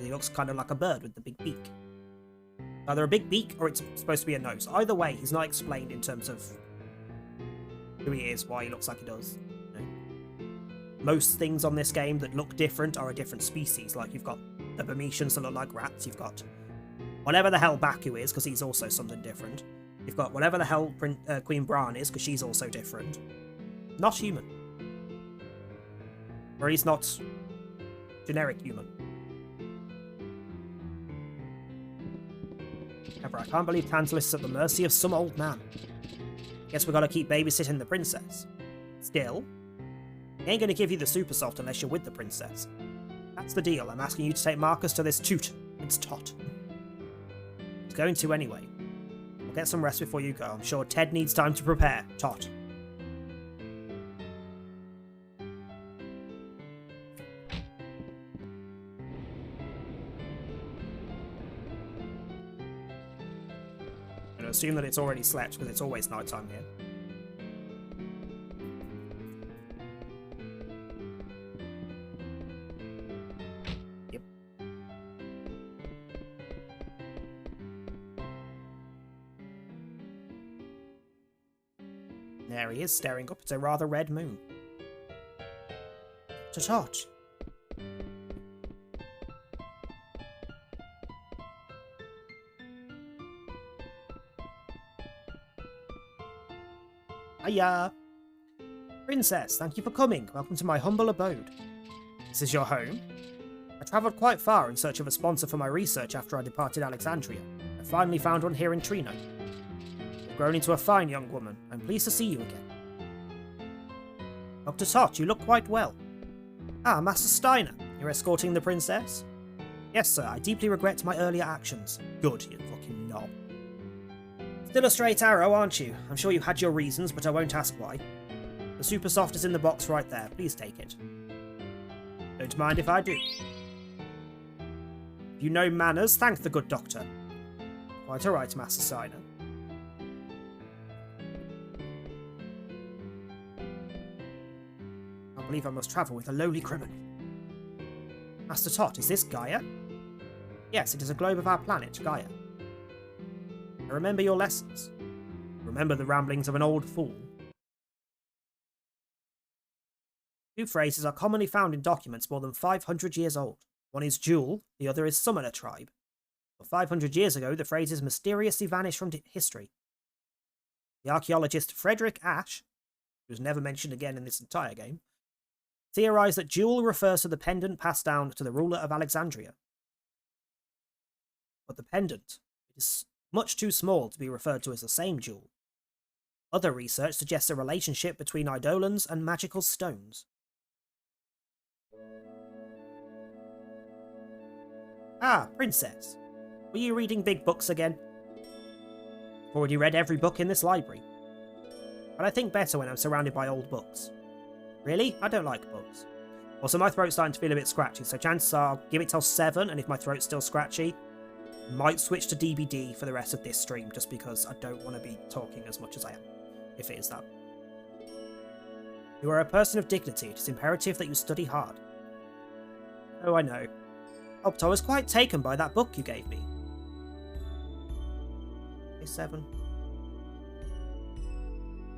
[SPEAKER 1] He looks kind of like a bird with the big beak. Either a big beak or it's supposed to be a nose. Either way, he's not explained in terms of who he is, why he looks like he does. You know? Most things on this game that look different are a different species. Like, you've got the Burmecians that look like rats. You've got whatever the hell Baku is, because he's also something different. You've got whatever the hell Queen Bran is, because she's also different. Not human. Or at least not generic human. However, I can't believe Tantalus is at the mercy of some old man. Guess we gotta keep babysitting the princess. Still, he ain't gonna give you the Supersoft unless you're with the princess. That's the deal. I'm asking you to take Marcus to this toot. It's Tot. He's going to anyway. We'll get some rest before you go. I'm sure Ted needs time to prepare. Tot. assume that it's already slept because it's always nighttime here. Yep. There he is, staring up at a rather red moon. Tot. Hiya! Princess, thank you for coming. Welcome to my humble abode. This is your home? I travelled quite far in search of a sponsor for my research after I departed Alexandria. I finally found one here in Trino. You've grown into a fine young woman. I'm pleased to see you again. Dr. Tot, you look quite well. Ah, Master Steiner, you're escorting the princess? Yes, sir, I deeply regret my earlier actions. Good, you fucking knob. Still a straight arrow, aren't you? I'm sure you had your reasons, but I won't ask why. The super soft is in the box right there. Please take it. Don't mind if I do. If you know manners, thank the good doctor. Quite alright, Master Steiner. I believe I must travel with a lowly criminal. Master Tot, is this Gaia? Yes, it is a globe of our planet, Gaia. I remember your lessons. Remember the ramblings of an old fool. Two phrases are commonly found in documents more than 500 years old. One is duel, the other is summoner tribe. But 500 years ago, the phrases mysteriously vanished from history. The archaeologist Frederick Ashe, who's never mentioned again in this entire game, theorized that duel refers to the pendant passed down to the ruler of Alexandria. But the pendant is much too small to be referred to as the same jewel. Other research suggests a relationship between eidolons and magical stones. Ah, Princess. Were you reading big books again? I've already read every book in this library. But I think better when I'm surrounded by old books. Really? I don't like books. Also, my throat's starting to feel a bit scratchy, so chances are I'll give it till 7, and if my throat's still scratchy, might switch to DBD for the rest of this stream, just because I don't want to be talking as much as I am, if it is that. You are a person of dignity. It is imperative that you study hard. Oh, I know. Opto, I was quite taken by that book you gave me. Okay, 7.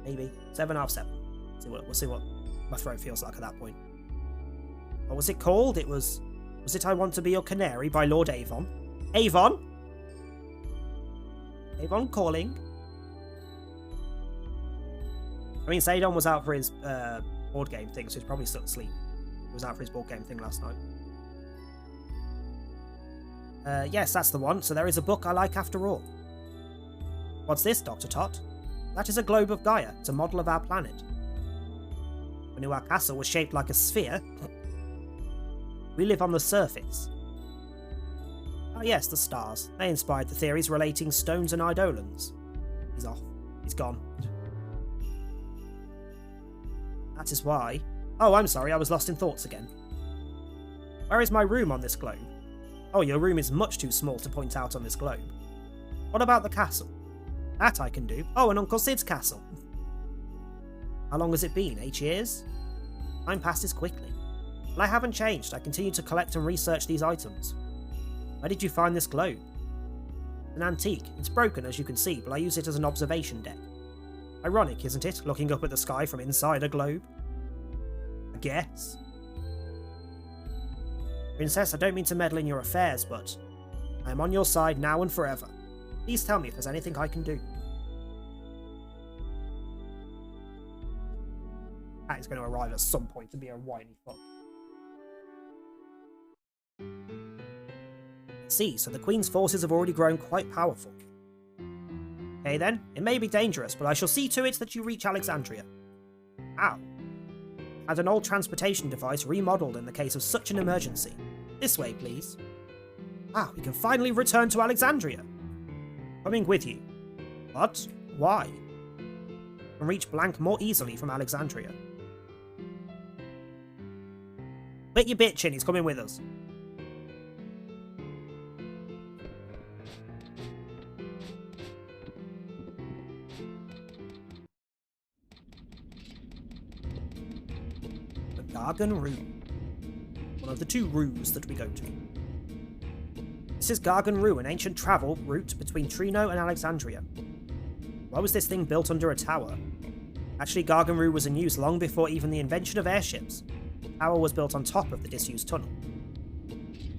[SPEAKER 1] Maybe. 7 out of 7. We'll see what my throat feels like at that point. What was it called? Was it I Want to Be Your Canary by Lord Avon? Avon? Avon calling? I mean, Sadon was out for his board game thing, so he's probably still asleep. He was out for his board game thing last night. Yes, that's the one. So there is a book I like after all. What's this, Dr. Tot? That is a globe of Gaia. It's a model of our planet. I knew our castle was shaped like a sphere. We live on the surface. Oh yes, the stars. They inspired the theories relating stones and eidolons. He's off. He's gone. That is why... Oh, I'm sorry, I was lost in thoughts again. Where is my room on this globe? Oh, your room is much too small to point out on this globe. What about the castle? That I can do. Oh, and Uncle Sid's castle. How long has it been? 8 years? Time passes quickly. Well, I haven't changed. I continue to collect and research these items. Where did you find this globe? An antique. It's broken, as you can see, but I use it as an observation deck. Ironic, isn't it? Looking up at the sky from inside a globe. I guess. Princess, I don't mean to meddle in your affairs, but I am on your side now and forever. Please tell me if there's anything I can do. That is going to arrive at some point to be a whiny fuck. See, so the Queen's forces have already grown quite powerful. Okay then, it may be dangerous, but I shall see to it that you reach Alexandria. Ow. Had an old transportation device remodeled in the case of such an emergency. This way, please. Ah, we can finally return to Alexandria. Coming with you. What? Why? Can reach Blank more easily from Alexandria. Quit your bitching, he's coming with us. Gargan Rue. One of the 2 rues that we go to. This is Gargan Rue, an ancient travel route between Trino and Alexandria. Why was this thing built under a tower? Actually, Gargan Rue was in use long before even the invention of airships. The tower was built on top of the disused tunnel.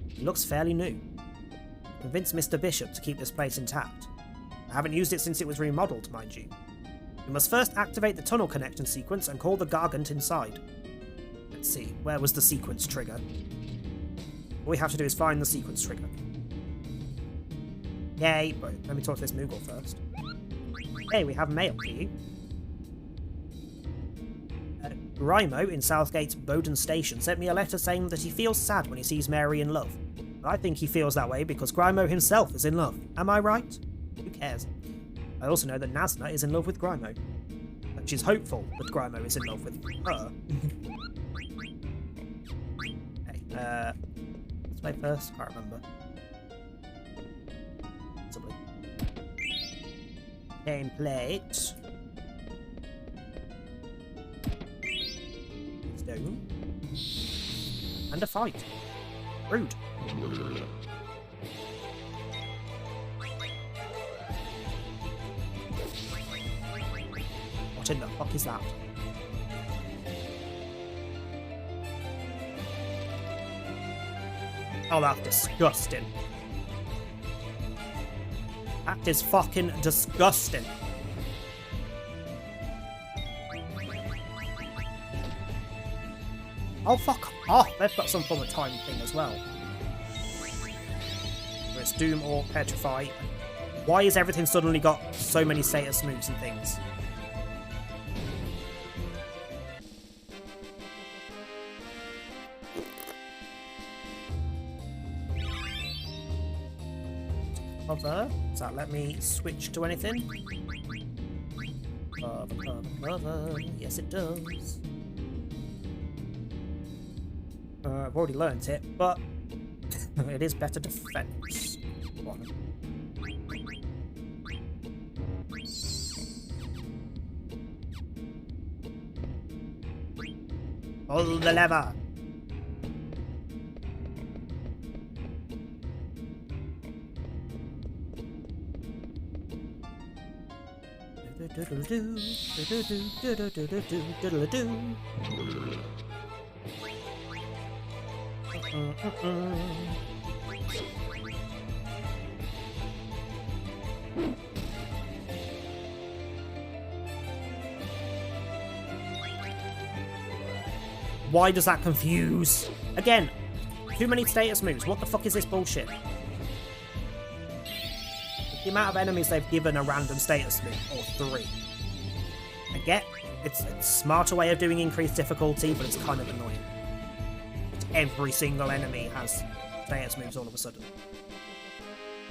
[SPEAKER 1] It looks fairly new. Convince Mr. Bishop to keep this place intact. I haven't used it since it was remodeled, mind you. We must first activate the tunnel connection sequence and call the Gargant inside. Let's see, where was the sequence trigger? All we have to do is find the sequence trigger. Yay, but let me talk to this Moogle first. Hey, we have mail for you. Grymo in Southgate's Bowden Station sent me a letter saying that he feels sad when he sees Mary in love. But I think he feels that way because Grymo himself is in love. Am I right? Who cares? I also know that Nazna is in love with Grymo. And she's hopeful that Grymo is in love with her. Okay, let's play first. Can't remember. Possibly. Game plate. Stone. And a fight. Rude. What in the fuck is that? Oh, that's disgusting. That is fucking disgusting. Oh, fuck off. They've got some form of time thing as well. Whether it's Doom or Petrify. Why has everything suddenly got so many status moves and things? Cover. Does that let me switch to anything? Cover, cover, cover. Yes, it does. I've already learnt it, but it is better defense. One. Pull the lever. Why does that confuse? Again, too many status moves. What the fuck is this bullshit? The amount of enemies they've given a random status move, or 3. I get it's a smarter way of doing increased difficulty, but it's kind of annoying. Every single enemy has status moves all of a sudden,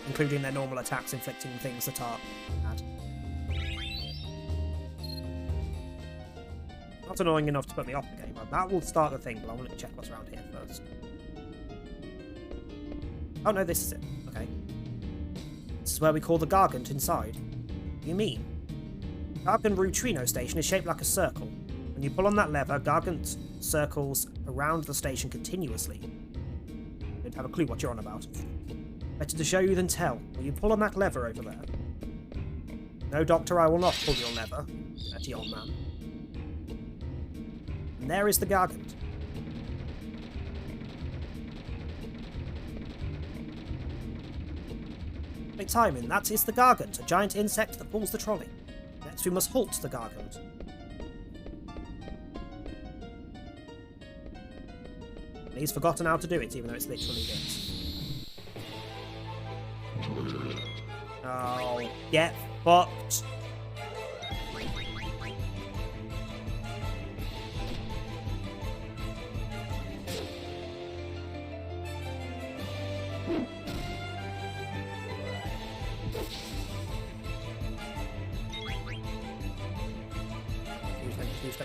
[SPEAKER 1] including their normal attacks inflicting things that are bad. Not annoying enough to put me off the game. That will start the thing, but I want to check what's around here first. Oh no, this is it. Okay. This is where we call the Gargant inside. You mean? Gargant Rue Trino Station is shaped like a circle. When you pull on that lever, Gargant circles around the station continuously. Don't have a clue what you're on about. Better to show you than tell. Will you pull on that lever over there? No, Doctor, I will not pull your lever. Dirty old man. And there is the Gargant. Wait, timing, that is the Gargant, a giant insect that pulls the trolley. Next we must halt the Gargant. He's forgotten how to do it, even though it's literally this. Oh, get fucked.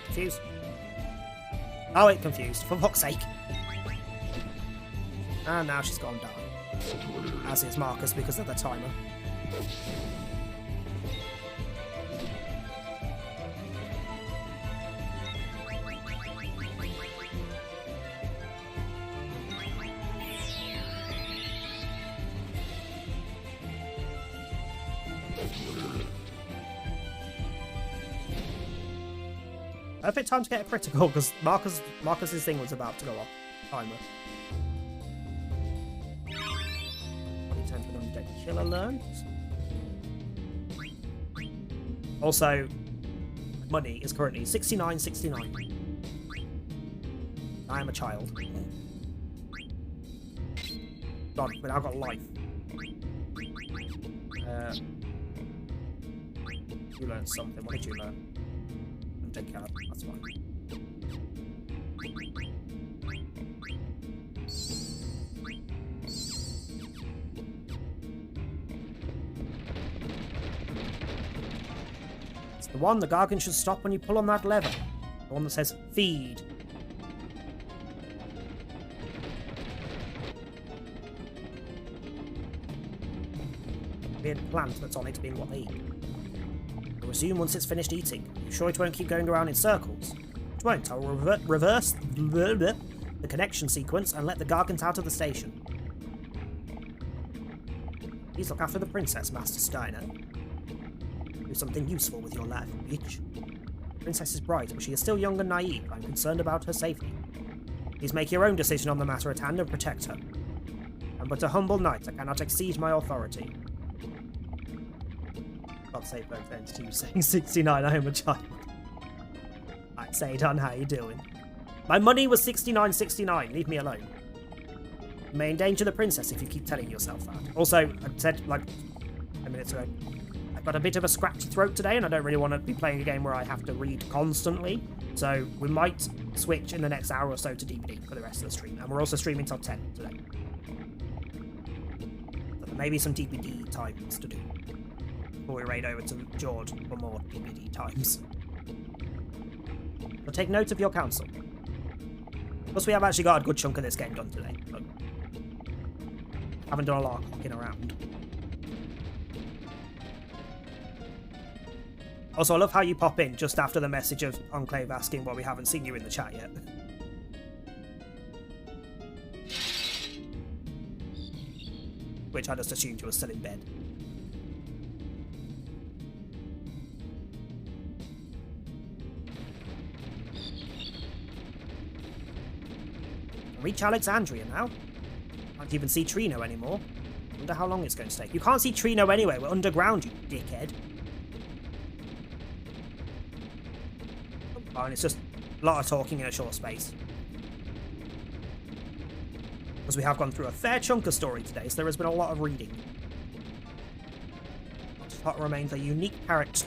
[SPEAKER 1] Confused. Oh, it confused, for fuck's sake. And now she's gone down. As is Marcus because of the timer. Perfect time to get a critical, because Marcus's thing was about to go off. Timer. 2010 for undead killer learned. Also, money is currently 69.69. I am a child. Done, but I've got life. You learned something. What did you learn? Undead killer. That's fine. It's the one the Gargant should stop when you pull on that lever. The one that says feed. Weird plant that's on it being what they eat. It'll resume once it's finished eating. You sure it won't keep going around in circles? It won't. I'll reverse the connection sequence and let the Gargant out of the station. Please look after the princess, Master Steiner. Do something useful with your life, bitch. The princess is bright, but she is still young and naive. I'm concerned about her safety. Please make your own decision on the matter at hand and protect her. I'm but a humble knight. I cannot exceed my authority. God save both ends to you saying 69, I am a child. Right, Sadon, how you doing? My money was 69.69, leave me alone. You may endanger the princess if you keep telling yourself that. Also, I said, like, 10 minutes ago, I've got a bit of a scratchy throat today, and I don't really want to be playing a game where I have to read constantly, so we might switch in the next hour or so to DVD for the rest of the stream, and we're also streaming till 10 today. So there may be some DVD times to do before we raid over to George for more DVD times. But take note of your counsel. Plus, we have actually got a good chunk of this game done today, but haven't done a lot of clocking around. Also, I love how you pop in just after the message of Enclave asking why we haven't seen you in the chat yet. Which I just assumed you were still in bed. Reach Alexandria now. Can't even see Trino anymore. Wonder how long it's going to take. You can't see Trino anyway. We're underground, you dickhead. Fine, it's just a lot of talking in a short space. Because we have gone through a fair chunk of story today, so there has been a lot of reading. Hot remains a unique character.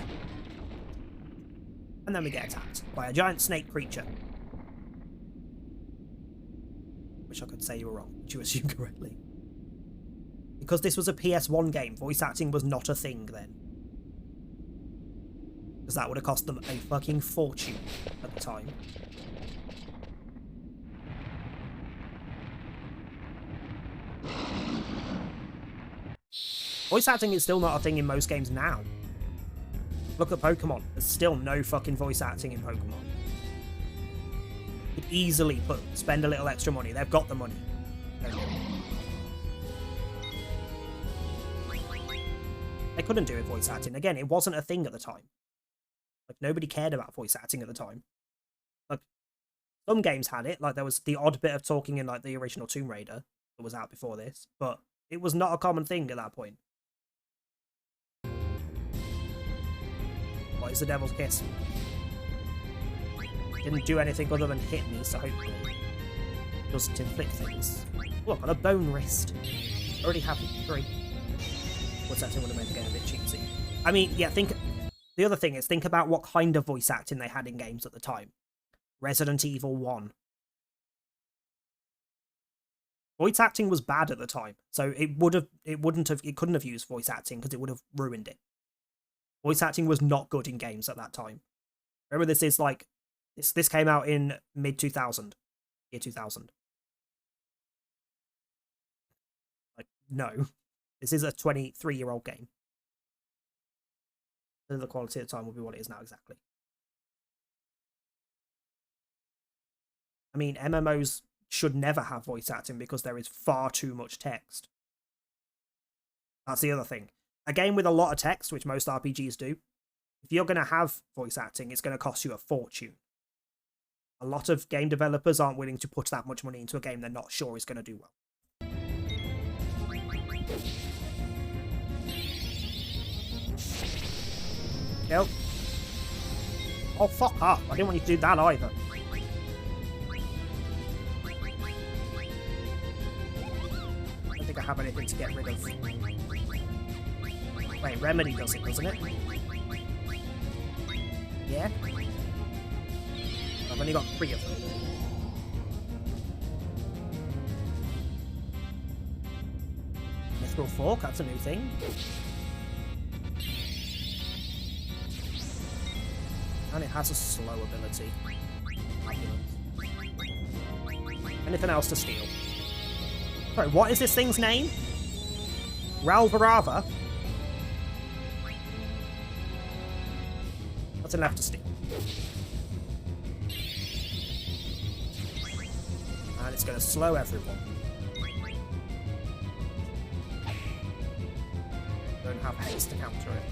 [SPEAKER 1] And then we get attacked by a giant snake creature. Wish I could say you were wrong, but you assumed correctly. Because this was a PS1 game, voice acting was not a thing then. Because that would have cost them a fucking fortune at the time. Voice acting is still not a thing in most games now. Look at Pokemon. There's still no fucking voice acting in Pokemon. Could easily spend a little extra money. They've got the money. They couldn't do it voice acting. Again, it wasn't a thing at the time. Like, nobody cared about voice acting at the time. Like, some games had it. Like, there was the odd bit of talking in, like, the original Tomb Raider that was out before this. But it was not a common thing at that point. What is the Devil's Kiss? Didn't do anything other than hit me, so hopefully it doesn't inflict things. Oh, I've got a bone wrist. Already have 3. What's that thing would have made the game a bit cheesy? I mean, yeah, the other thing is, think about what kind of voice acting they had in games at the time. Resident Evil 1. Voice acting was bad at the time, so it couldn't have used voice acting because it would have ruined it. Voice acting was not good in games at that time. Remember, this is like, this came out in mid-2000, year 2000. Like, no. This is a 23-year-old game. So the quality of the time will be what it is now, exactly. I mean, MMOs should never have voice acting because there is far too much text. That's the other thing. A game with a lot of text, which most RPGs do, if you're going to have voice acting, it's going to cost you a fortune. A lot of game developers aren't willing to put that much money into a game they're not sure is going to do well. Nope. Oh, fuck off. I didn't want you to do that either. I don't think I have anything to get rid of. Wait, Remedy does it, doesn't it? Yeah? I've only got 3 of them. Mithril Fork, that's a new thing. And it has a slow ability. Anything else to steal? Sorry, what is this thing's name? Ralvarava? What's enough to steal? And it's going to slow everyone. Don't have haste to counter it.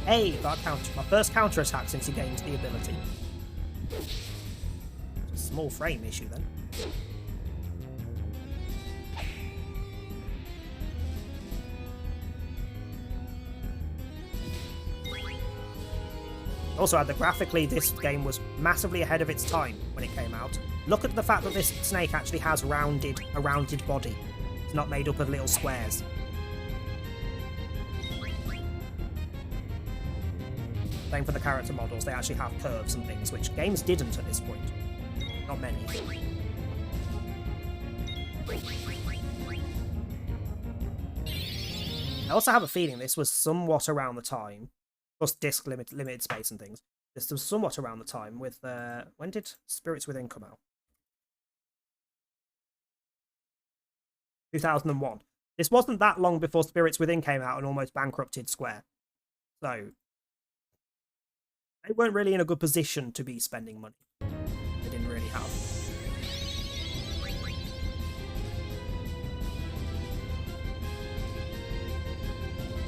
[SPEAKER 1] Hey, that counter. My first counter attack since he gained the ability. It's a small frame issue then. Also, graphically, this game was massively ahead of its time when it came out. Look at the fact that this snake actually has a rounded body. It's not made up of little squares. Same for the character models, they actually have curves and things, which games didn't at this point. Not many. I also have a feeling this was somewhat around the time, plus disc limited space and things, this was somewhat around the time with, when did Spirits Within come out? 2001. This wasn't that long before Spirits Within came out and almost bankrupted Square. So, they weren't really in a good position to be spending money. They didn't really have.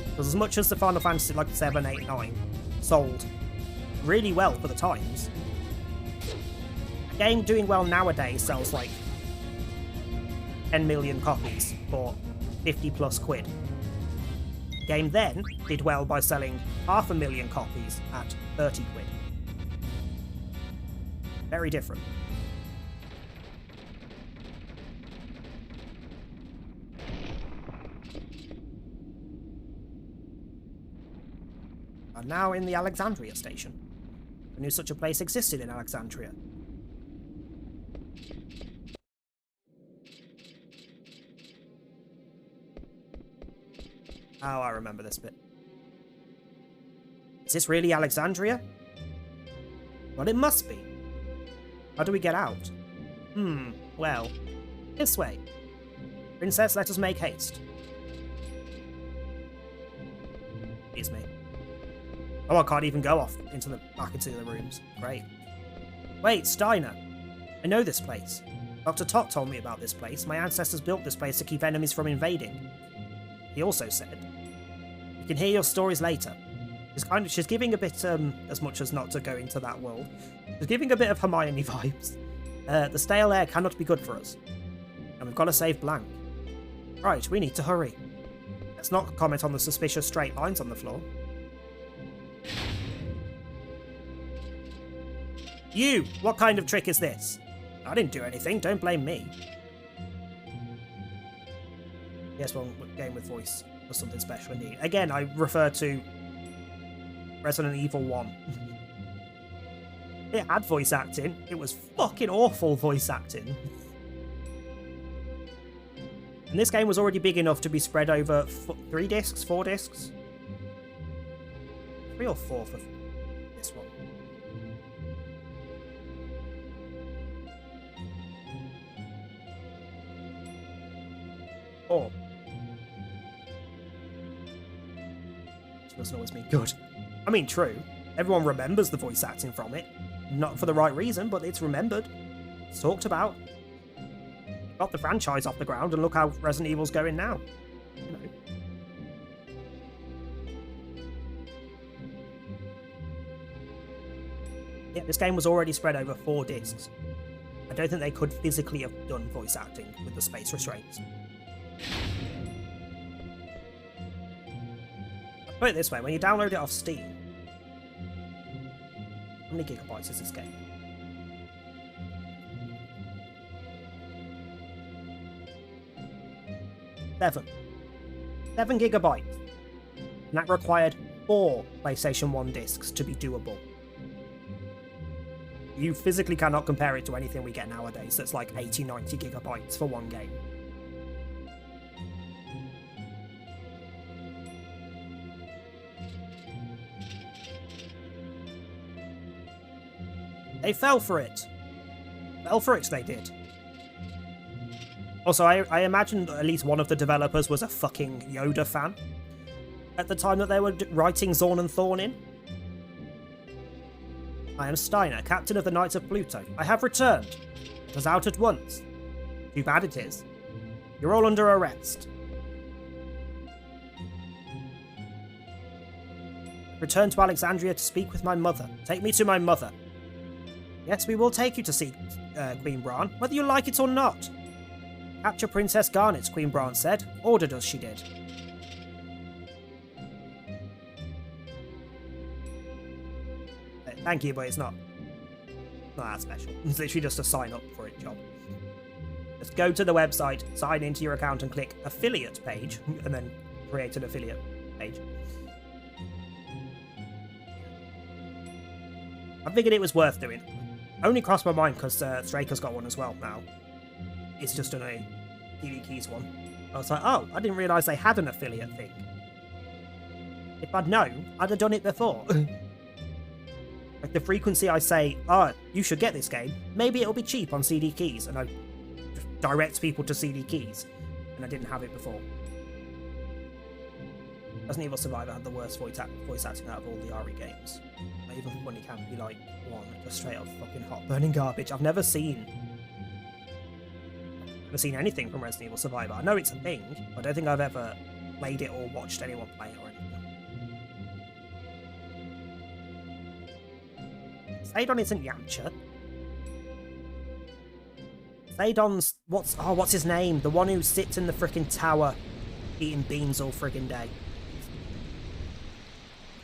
[SPEAKER 1] Because as much as the Final Fantasy like 7, 8, 9 sold really well for the times, a game doing well nowadays sells like 10 million copies for 50 plus quid. The game then did well by selling 500,000 copies at 30 quid. Very different. I'm now in the Alexandria station. I knew such a place existed in Alexandria. Oh, I remember this bit. Is this really Alexandria? Well, it must be. How do we get out? Well, this way. Princess, let us make haste. Excuse me. Oh, I can't even go off back into the rooms. Great. Wait, Steiner. I know this place. Dr. Tot told me about this place. My ancestors built this place to keep enemies from invading. He also said, "You can hear your stories later." She's giving a bit, as much as not to go into that world, she's giving a bit of Hermione vibes. The stale air cannot be good for us. And we've got to save Blanc. Right, we need to hurry. Let's not comment on the suspicious straight lines on the floor. You! What kind of trick is this? I didn't do anything, don't blame me. Yes, well, game with voice was something special indeed. Again, I refer to Resident Evil 1. It had voice acting. It was fucking awful voice acting. And this game was already big enough to be spread over 3 discs, 4 discs? 3 or 4 for this one. Oh. Which doesn't always mean good. I mean, true. Everyone remembers the voice acting from it. Not for the right reason, but it's remembered. It's talked about. got the franchise off the ground, and look how Resident Evil's going now. You know. Yeah, this game was already spread over 4 discs. I don't think they could physically have done voice acting with the space restraints. I'll put it this way, when you download it off Steam, how many gigabytes is this game? Seven gigabytes. And that required 4 PlayStation 1 discs to be doable. You physically cannot compare it to anything we get nowadays that's like 80, 90 gigabytes for one game. They fell for it. They did. Also, I imagine at least one of the developers was a fucking Yoda fan at the time that they were writing Zorn and Thorn in. I am Steiner, captain of the Knights of Pluto. I have returned. It was out at once. Too bad it is. You're all under arrest. Return to Alexandria to speak with my mother. Take me to my mother. Yes, we will take you to see Queen Bran, whether you like it or not. Capture Princess Garnet, Queen Bran said. Ordered us, she did. Thank you, but it's not that special. It's literally just a sign up for it job. Just go to the website, sign into your account and click affiliate page, and then create an affiliate page. I figured it was worth doing. Only crossed my mind because Straker's got one as well now. It's just an TV Keys one. I was like, oh, I didn't realise they had an affiliate thing. If I'd known, I'd have done it before. Like the frequency I say, oh, you should get this game, maybe it'll be cheap on CD Keys, and I just direct people to CD Keys, and I didn't have it before. Resident Evil Survivor had the worst voice acting out of all the RE games. Even when it can be like one, just straight up fucking hot burning garbage. I've never seen anything from Resident Evil Survivor. I know it's a thing, but I don't think I've ever played it or watched anyone play it or anything. Sadon isn't Yamcha. Sadon's what's his name? The one who sits in the freaking tower eating beans all friggin' day.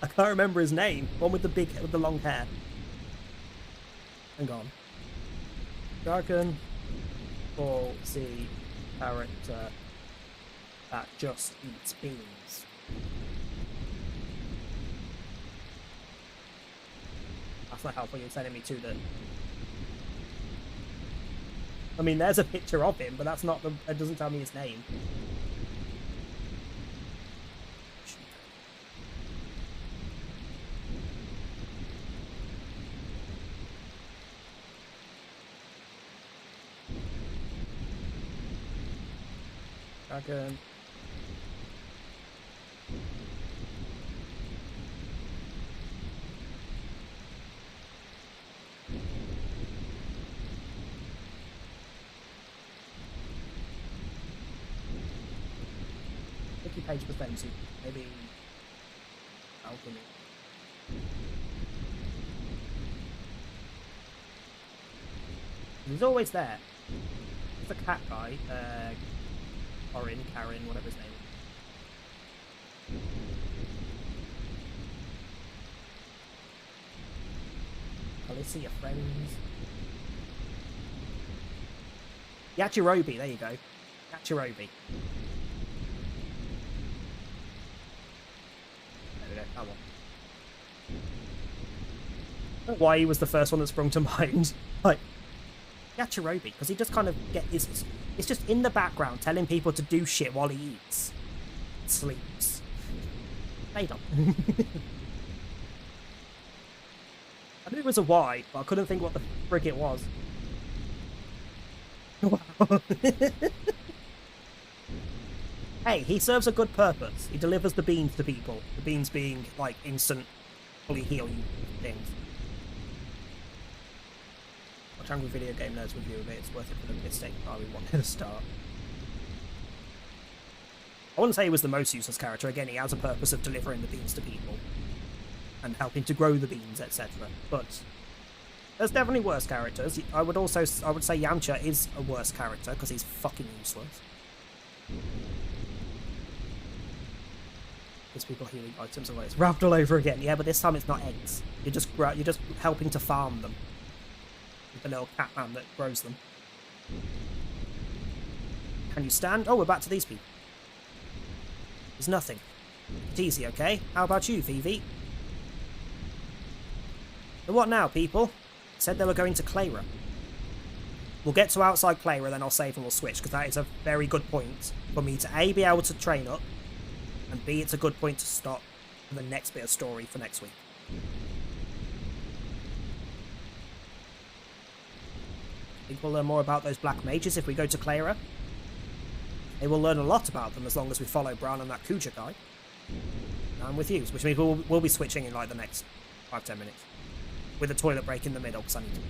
[SPEAKER 1] I can't remember his name. One with the long hair. Hang on. Dragon Ball Z character that just eats beans. That's not helpful. You're sending me to the. I mean, there's a picture of him, but that's not the. It doesn't tell me his name. Dragon. Wiki page percentage, maybe alchemy. He's always there. It's a cat guy, Karen, whatever his name is. Alicia, friends. Yajirobe, there you go. Yajirobe. There we go, that one. I don't know why he was the first one that sprung to mind. Like, Yajirobe, because he just kind of it's just in the background telling people to do shit while he eats. Sleeps. They don't. I knew it was a Y, but I couldn't think what the frig it was. Wow. Hey, he serves a good purpose. He delivers the beans to people. The beans being, like, instant, fully heal you things. Watch Angry Video Game Nerds review of it. It's worth it for the mistake we wanted to start. I wouldn't say he was the most useless character. Again, he has a purpose of delivering the beans to people and helping to grow the beans, etc. But there's definitely worse characters. I would say Yamcha is a worse character because he's fucking useless. Gives people healing items away. It's wrapped all over again. Yeah, but this time it's not eggs. You're just helping to farm them with the little cat man that grows them. Can you stand? Oh, we're back to these people. There's nothing. It's easy, okay? How about you, Vivi? So what now, people? Said they were going to Clara. We'll get to outside Clara, then I'll save and we'll switch, because that is a very good point for me to A, be able to train up, and B, it's a good point to stop for the next bit of story for next week. I think we'll learn more about those black mages if we go to Clara. They will learn a lot about them as long as we follow Brown and that Kuja guy. And I'm with you, which means we'll be switching in like the next 5-10 minutes. With a toilet break in the middle, because I need to.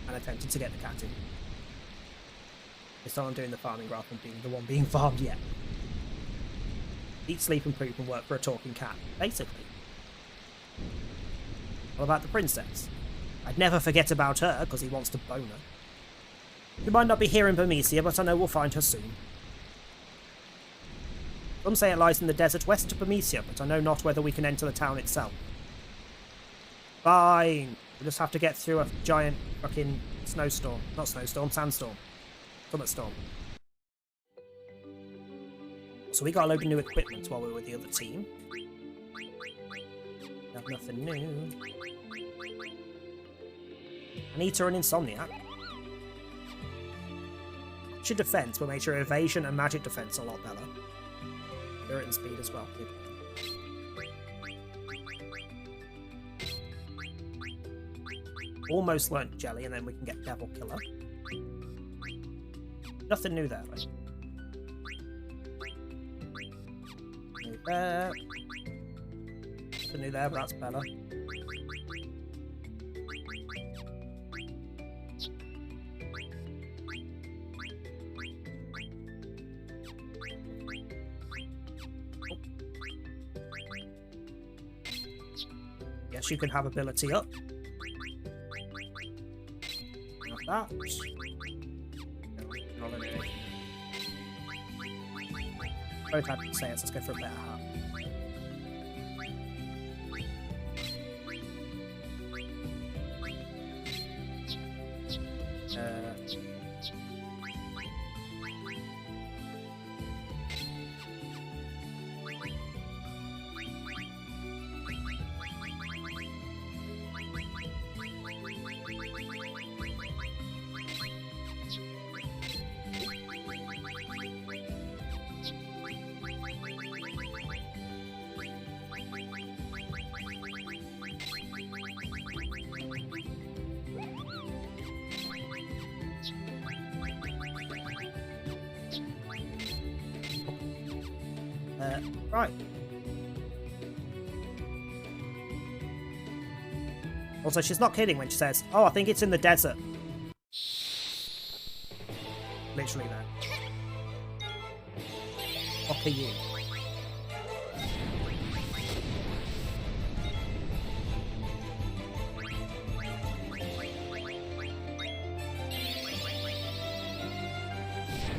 [SPEAKER 1] And attempting to get the cat in. This time I'm doing the farming rather than being the one being farmed yet. Eat, sleep and poop and work for a talking cat, basically. What about the princess? I'd never forget about her, because he wants to bone her. She might not be here in Bermesia, but I know we'll find her soon. Some say it lies in the desert west of Bermesia, but I know not whether we can enter the town itself. Fine. We just have to get through a giant fucking snowstorm. Not snowstorm, sandstorm. Summit storm. So we got a load of new equipment while we were with the other team. Have nothing new. Anita and Insomniac. Your defense will make your evasion and magic defense a lot better. Spirit and speed as well. Almost learnt Jelly, and then we can get Devil Killer. Nothing new there, though. New there. Nothing new there, but that's better. Yes, you can have ability up. Not that. Both had to say it, so let's go for a better hat. Right. Also, she's not kidding when she says, "Oh, I think it's in the desert." Literally there. Fuck are you?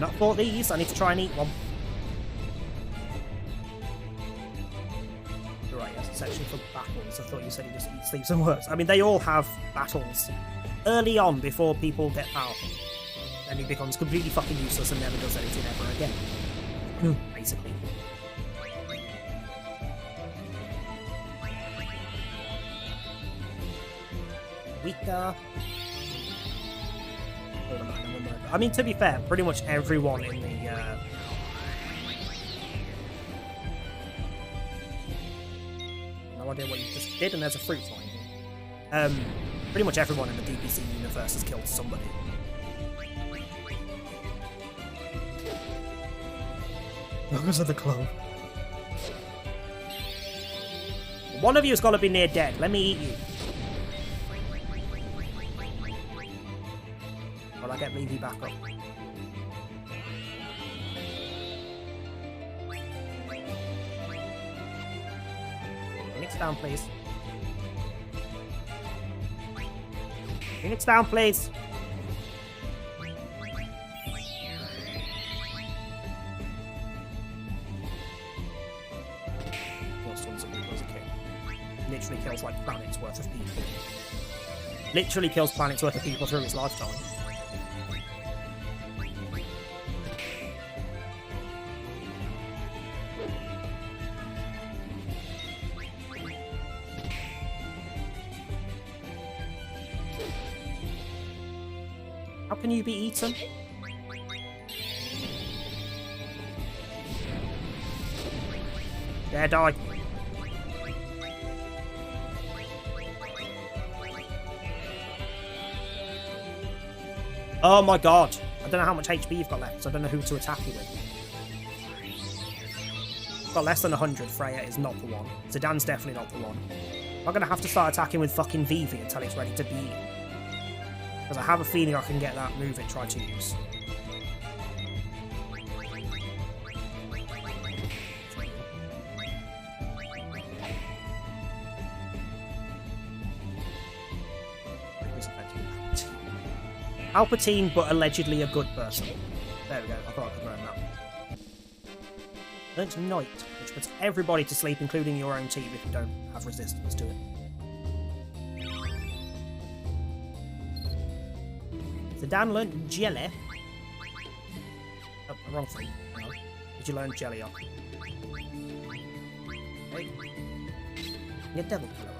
[SPEAKER 1] Not bought these. I need to try and eat one. Section for battles. I thought you said he just eats, sleeps and works. I mean, they all have battles early on before people get powerful. Then he becomes completely fucking useless and never does anything ever again. Basically. Weaker. I mean, to be fair, pretty much everyone in the idea what you just did, and there's a fruit flying here. Pretty much everyone in the DBZ universe has killed somebody. Because of the clove. One of you has got to be near dead. Let me eat you. get Vivi back up. Phoenix down, please. Phoenix down, please. Literally kills like planets worth of people. Literally kills planets worth of people through his lifetime. How can you be eaten? Yeah, die. Oh my god. I don't know how much HP you've got left, so I don't know who to attack you with. Got less than 100, Freya is not the one. Zidane's definitely not the one. I'm going to have to start attacking with fucking Vivi until it's ready to be. Because I have a feeling I can get that move it tried to use. Palpatine, but allegedly a good person. There we go, I thought I could learn that. Learn to Knight, which puts everybody to sleep, including your own team if you don't have resistance to it. Zidane learned Jelly. Oh, wrong thing. No. Did you learn Jelly on? Hey. Your devil killer on.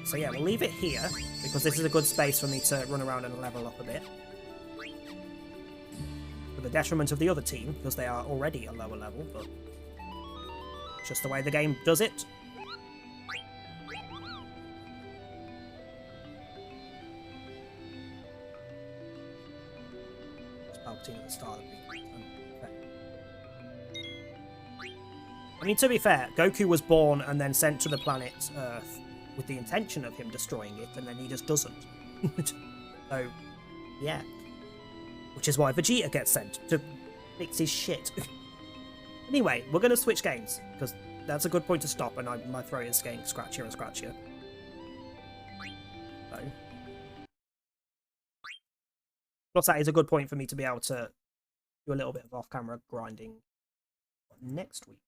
[SPEAKER 1] So yeah, we'll leave it here, because this is a good space for me to run around and level up a bit. For the detriment of the other team, because they are already a lower level, but it's just the way the game does it. It's Palpatine at the start of the I mean, to be fair, Goku was born and then sent to the planet Earth with the intention of him destroying it, and then he just doesn't. So, yeah. Which is why Vegeta gets sent, to fix his shit. Anyway, we're going to switch games, because that's a good point to stop, and my throat is getting scratchier and scratchier. So. Plus, that is a good point for me to be able to do a little bit of off-camera grinding next week.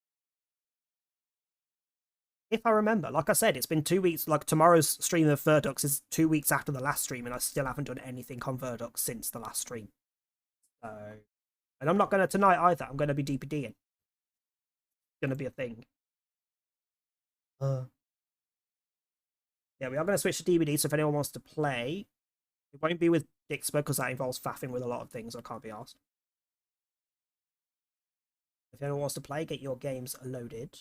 [SPEAKER 1] If I remember, like I said, it's been 2 weeks, like tomorrow's stream of Verdux is 2 weeks after the last stream, and I still haven't done anything on Verdux since the last stream. So, and I'm not going to tonight either, I'm going to be DPDing. It's going to be a thing. Yeah, we are going to switch to DVD, so if anyone wants to play, it won't be with Dixper, because that involves faffing with a lot of things I can't be asked. If anyone wants to play, get your games loaded.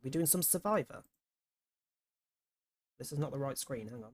[SPEAKER 1] We're doing some Survivor. This is not the right screen, hang on.